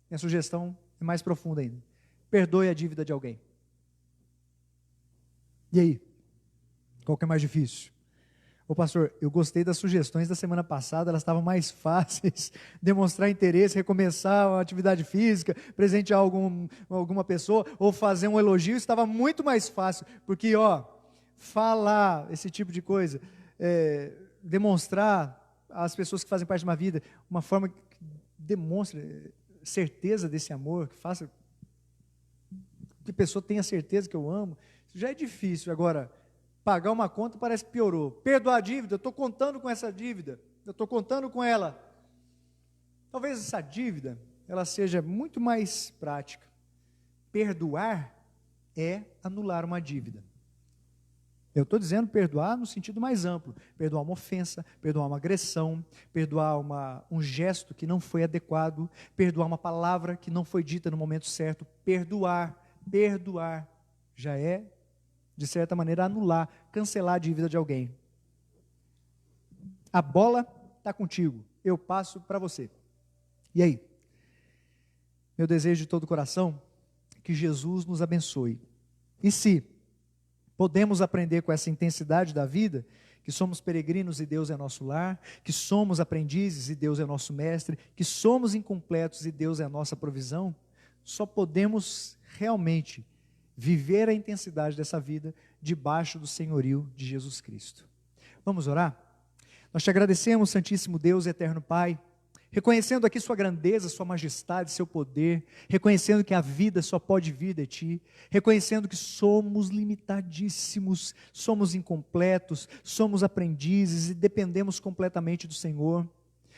minha sugestão é mais profunda ainda. Perdoe a dívida de alguém. E aí? Qual que é mais difícil? Ô pastor, eu gostei das sugestões da semana passada, elas estavam mais fáceis. Demonstrar interesse, recomeçar a atividade física, presentear alguma pessoa, ou fazer um elogio, estava muito mais fácil. Porque, falar esse tipo de coisa, demonstrar às pessoas que fazem parte de uma vida, uma forma que demonstre certeza desse amor, que a pessoa tenha certeza que eu amo, isso já é difícil. Agora, pagar uma conta parece que piorou. Perdoar a dívida, eu estou contando com essa dívida, eu estou contando com ela. Talvez essa dívida, ela seja muito mais prática. Perdoar é anular uma dívida. Eu estou dizendo perdoar no sentido mais amplo. Perdoar uma ofensa, perdoar uma agressão, perdoar um gesto que não foi adequado, perdoar uma palavra que não foi dita no momento certo. Perdoar já é, de certa maneira, anular, cancelar a dívida de alguém. A bola está contigo, eu passo para você. E aí? Meu desejo de todo o coração é que Jesus nos abençoe. E se podemos aprender com essa intensidade da vida, que somos peregrinos e Deus é nosso lar, que somos aprendizes e Deus é nosso mestre, que somos incompletos e Deus é a nossa provisão, só podemos realmente viver a intensidade dessa vida debaixo do senhorio de Jesus Cristo. Vamos orar? Nós te agradecemos, Santíssimo Deus e Eterno Pai, reconhecendo aqui sua grandeza, sua majestade, seu poder, reconhecendo que a vida só pode vir de Ti, reconhecendo que somos limitadíssimos, somos incompletos, somos aprendizes e dependemos completamente do Senhor.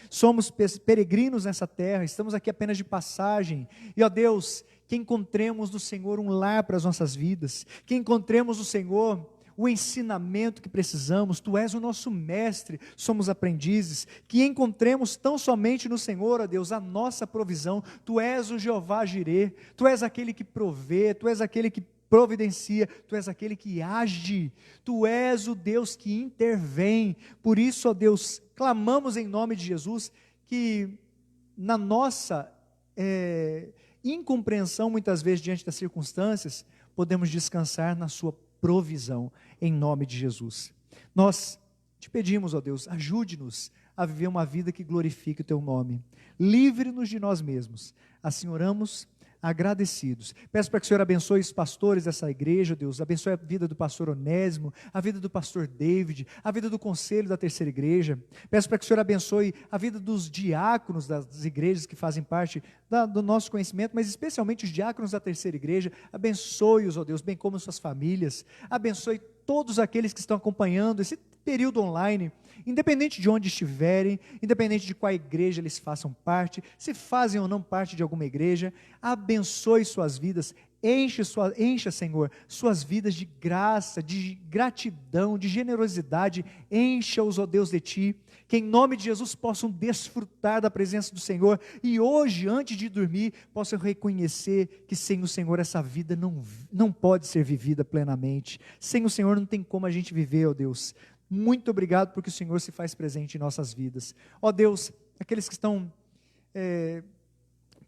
Somos peregrinos nessa terra, estamos aqui apenas de passagem, e ó Deus, que encontremos no Senhor um lar para as nossas vidas, que encontremos no Senhor o ensinamento que precisamos. Tu és o nosso mestre, somos aprendizes, que encontremos tão somente no Senhor, ó Deus, a nossa provisão. Tu és o Jeová Jirê, Tu és aquele que provê, Tu és aquele que providencia, Tu és aquele que age, Tu és o Deus que intervém. Por isso, ó Deus, clamamos em nome de Jesus, que na nossa incompreensão, muitas vezes diante das circunstâncias, podemos descansar na sua provisão, em nome de Jesus. Nós te pedimos, ó Deus, ajude-nos a viver uma vida que glorifique o Teu nome, livre-nos de nós mesmos. Assim oramos, agradecidos. Peço para que o Senhor abençoe os pastores dessa igreja, Deus, abençoe a vida do pastor Onésimo, a vida do pastor David, a vida do conselho da terceira igreja. Peço para que o Senhor abençoe a vida dos diáconos das igrejas que fazem parte do nosso conhecimento, mas especialmente os diáconos da terceira igreja. Abençoe-os, ó Deus, bem como suas famílias. Abençoe todos aqueles que estão acompanhando esse período online, independente de onde estiverem, independente de qual igreja eles façam parte, se fazem ou não parte de alguma igreja. Abençoe suas vidas, encha, Senhor, suas vidas de graça, de gratidão, de generosidade. Encha-os, ó Deus, de Ti, que em nome de Jesus possam desfrutar da presença do Senhor, e hoje, antes de dormir, possam reconhecer que sem o Senhor essa vida não pode ser vivida plenamente. Sem o Senhor não tem como a gente viver, ó Deus. Muito obrigado porque o Senhor se faz presente em nossas vidas. Ó Deus, aqueles que estão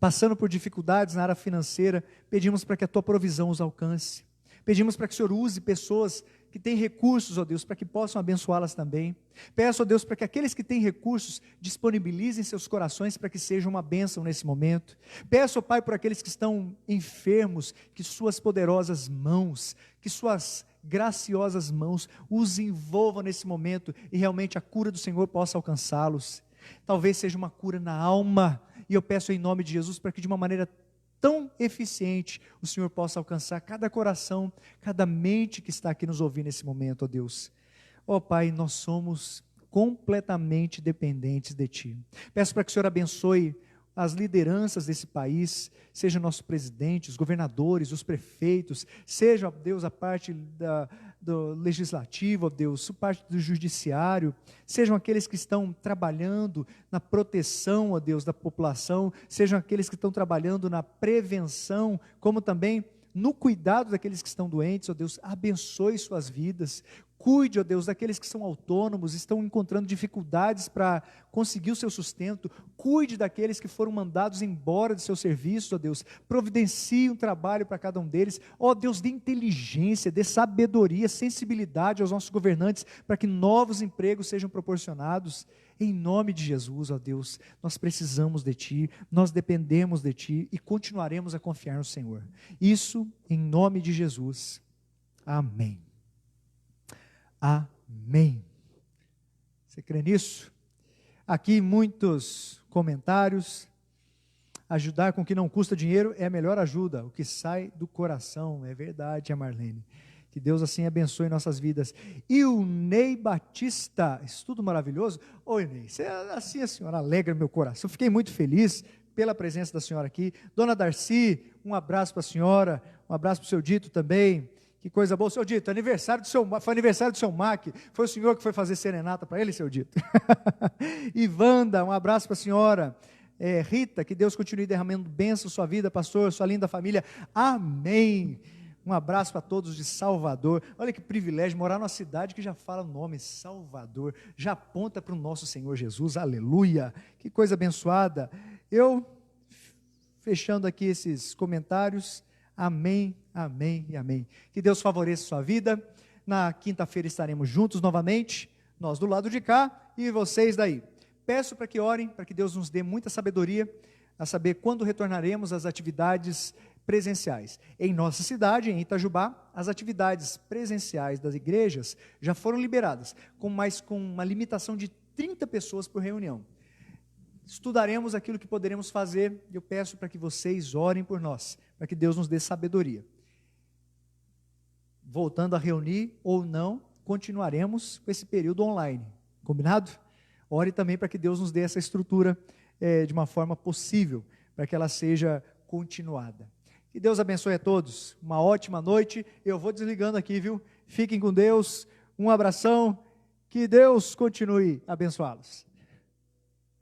passando por dificuldades na área financeira, pedimos para que a Tua provisão os alcance. Pedimos para que o Senhor use pessoas que têm recursos, ó Deus, para que possam abençoá-las também. Peço, ó Deus, para que aqueles que têm recursos disponibilizem seus corações para que seja uma bênção nesse momento. Peço, ó Pai, por aqueles que estão enfermos, que suas poderosas mãos, que suas graciosas mãos os envolvam nesse momento e realmente a cura do Senhor possa alcançá-los. Talvez seja uma cura na alma, e eu peço em nome de Jesus para que de uma maneira tão eficiente o Senhor possa alcançar cada coração, cada mente que está aqui nos ouvindo nesse momento, ó Deus. Ó Pai, nós somos completamente dependentes de Ti. Peço para que o Senhor abençoe as lideranças desse país, seja nosso presidente, os governadores, os prefeitos, seja, ó Deus, a parte do legislativo, ó Deus, a parte do judiciário, sejam aqueles que estão trabalhando na proteção, ó Deus, da população, sejam aqueles que estão trabalhando na prevenção, como também no cuidado daqueles que estão doentes, ó Deus, abençoe suas vidas. Cuide, ó Deus, daqueles que são autônomos, estão encontrando dificuldades para conseguir o seu sustento. Cuide daqueles que foram mandados embora de seu serviço, ó Deus. Providencie um trabalho para cada um deles. Ó Deus, dê inteligência, dê sabedoria, sensibilidade aos nossos governantes, para que novos empregos sejam proporcionados. Em nome de Jesus, ó Deus, nós precisamos de Ti, nós dependemos de Ti e continuaremos a confiar no Senhor. Isso em nome de Jesus. Amém. Amém. Você crê nisso? Aqui muitos comentários. Ajudar com o que não custa dinheiro é a melhor ajuda, o que sai do coração. É verdade, a Marlene. Que Deus assim abençoe nossas vidas. E o Ney Batista, isso tudo maravilhoso. Oi, Ney, assim a senhora alegra meu coração. Fiquei muito feliz pela presença da senhora aqui. Dona Darcy, um abraço para a senhora, um abraço para o seu Dito também. Que coisa boa, seu Dito, foi aniversário do seu Mac, foi o senhor que foi fazer serenata para ele, seu Dito? E Wanda, um abraço para a senhora. Rita, que Deus continue derramando bênção na sua vida, pastor, sua linda família, amém. Um abraço para todos de Salvador. Olha que privilégio morar numa cidade que já fala o nome Salvador, já aponta para o nosso Senhor Jesus, aleluia, que coisa abençoada. Eu, fechando aqui esses comentários, amém, amém e amém. Que Deus favoreça a sua vida. Na quinta-feira estaremos juntos novamente, nós do lado de cá e vocês daí. Peço para que orem, para que Deus nos dê muita sabedoria, a saber quando retornaremos às atividades presenciais. Em nossa cidade, em Itajubá, as atividades presenciais das igrejas já foram liberadas, com uma limitação de 30 pessoas por reunião. Estudaremos aquilo que poderemos fazer, e eu peço para que vocês orem por nós, para que Deus nos dê sabedoria. Voltando a reunir ou não, continuaremos com esse período online, combinado? Ore também para que Deus nos dê essa estrutura de uma forma possível, para que ela seja continuada. Que Deus abençoe a todos, uma ótima noite, eu vou desligando aqui, viu? Fiquem com Deus, um abração, que Deus continue a abençoá-los.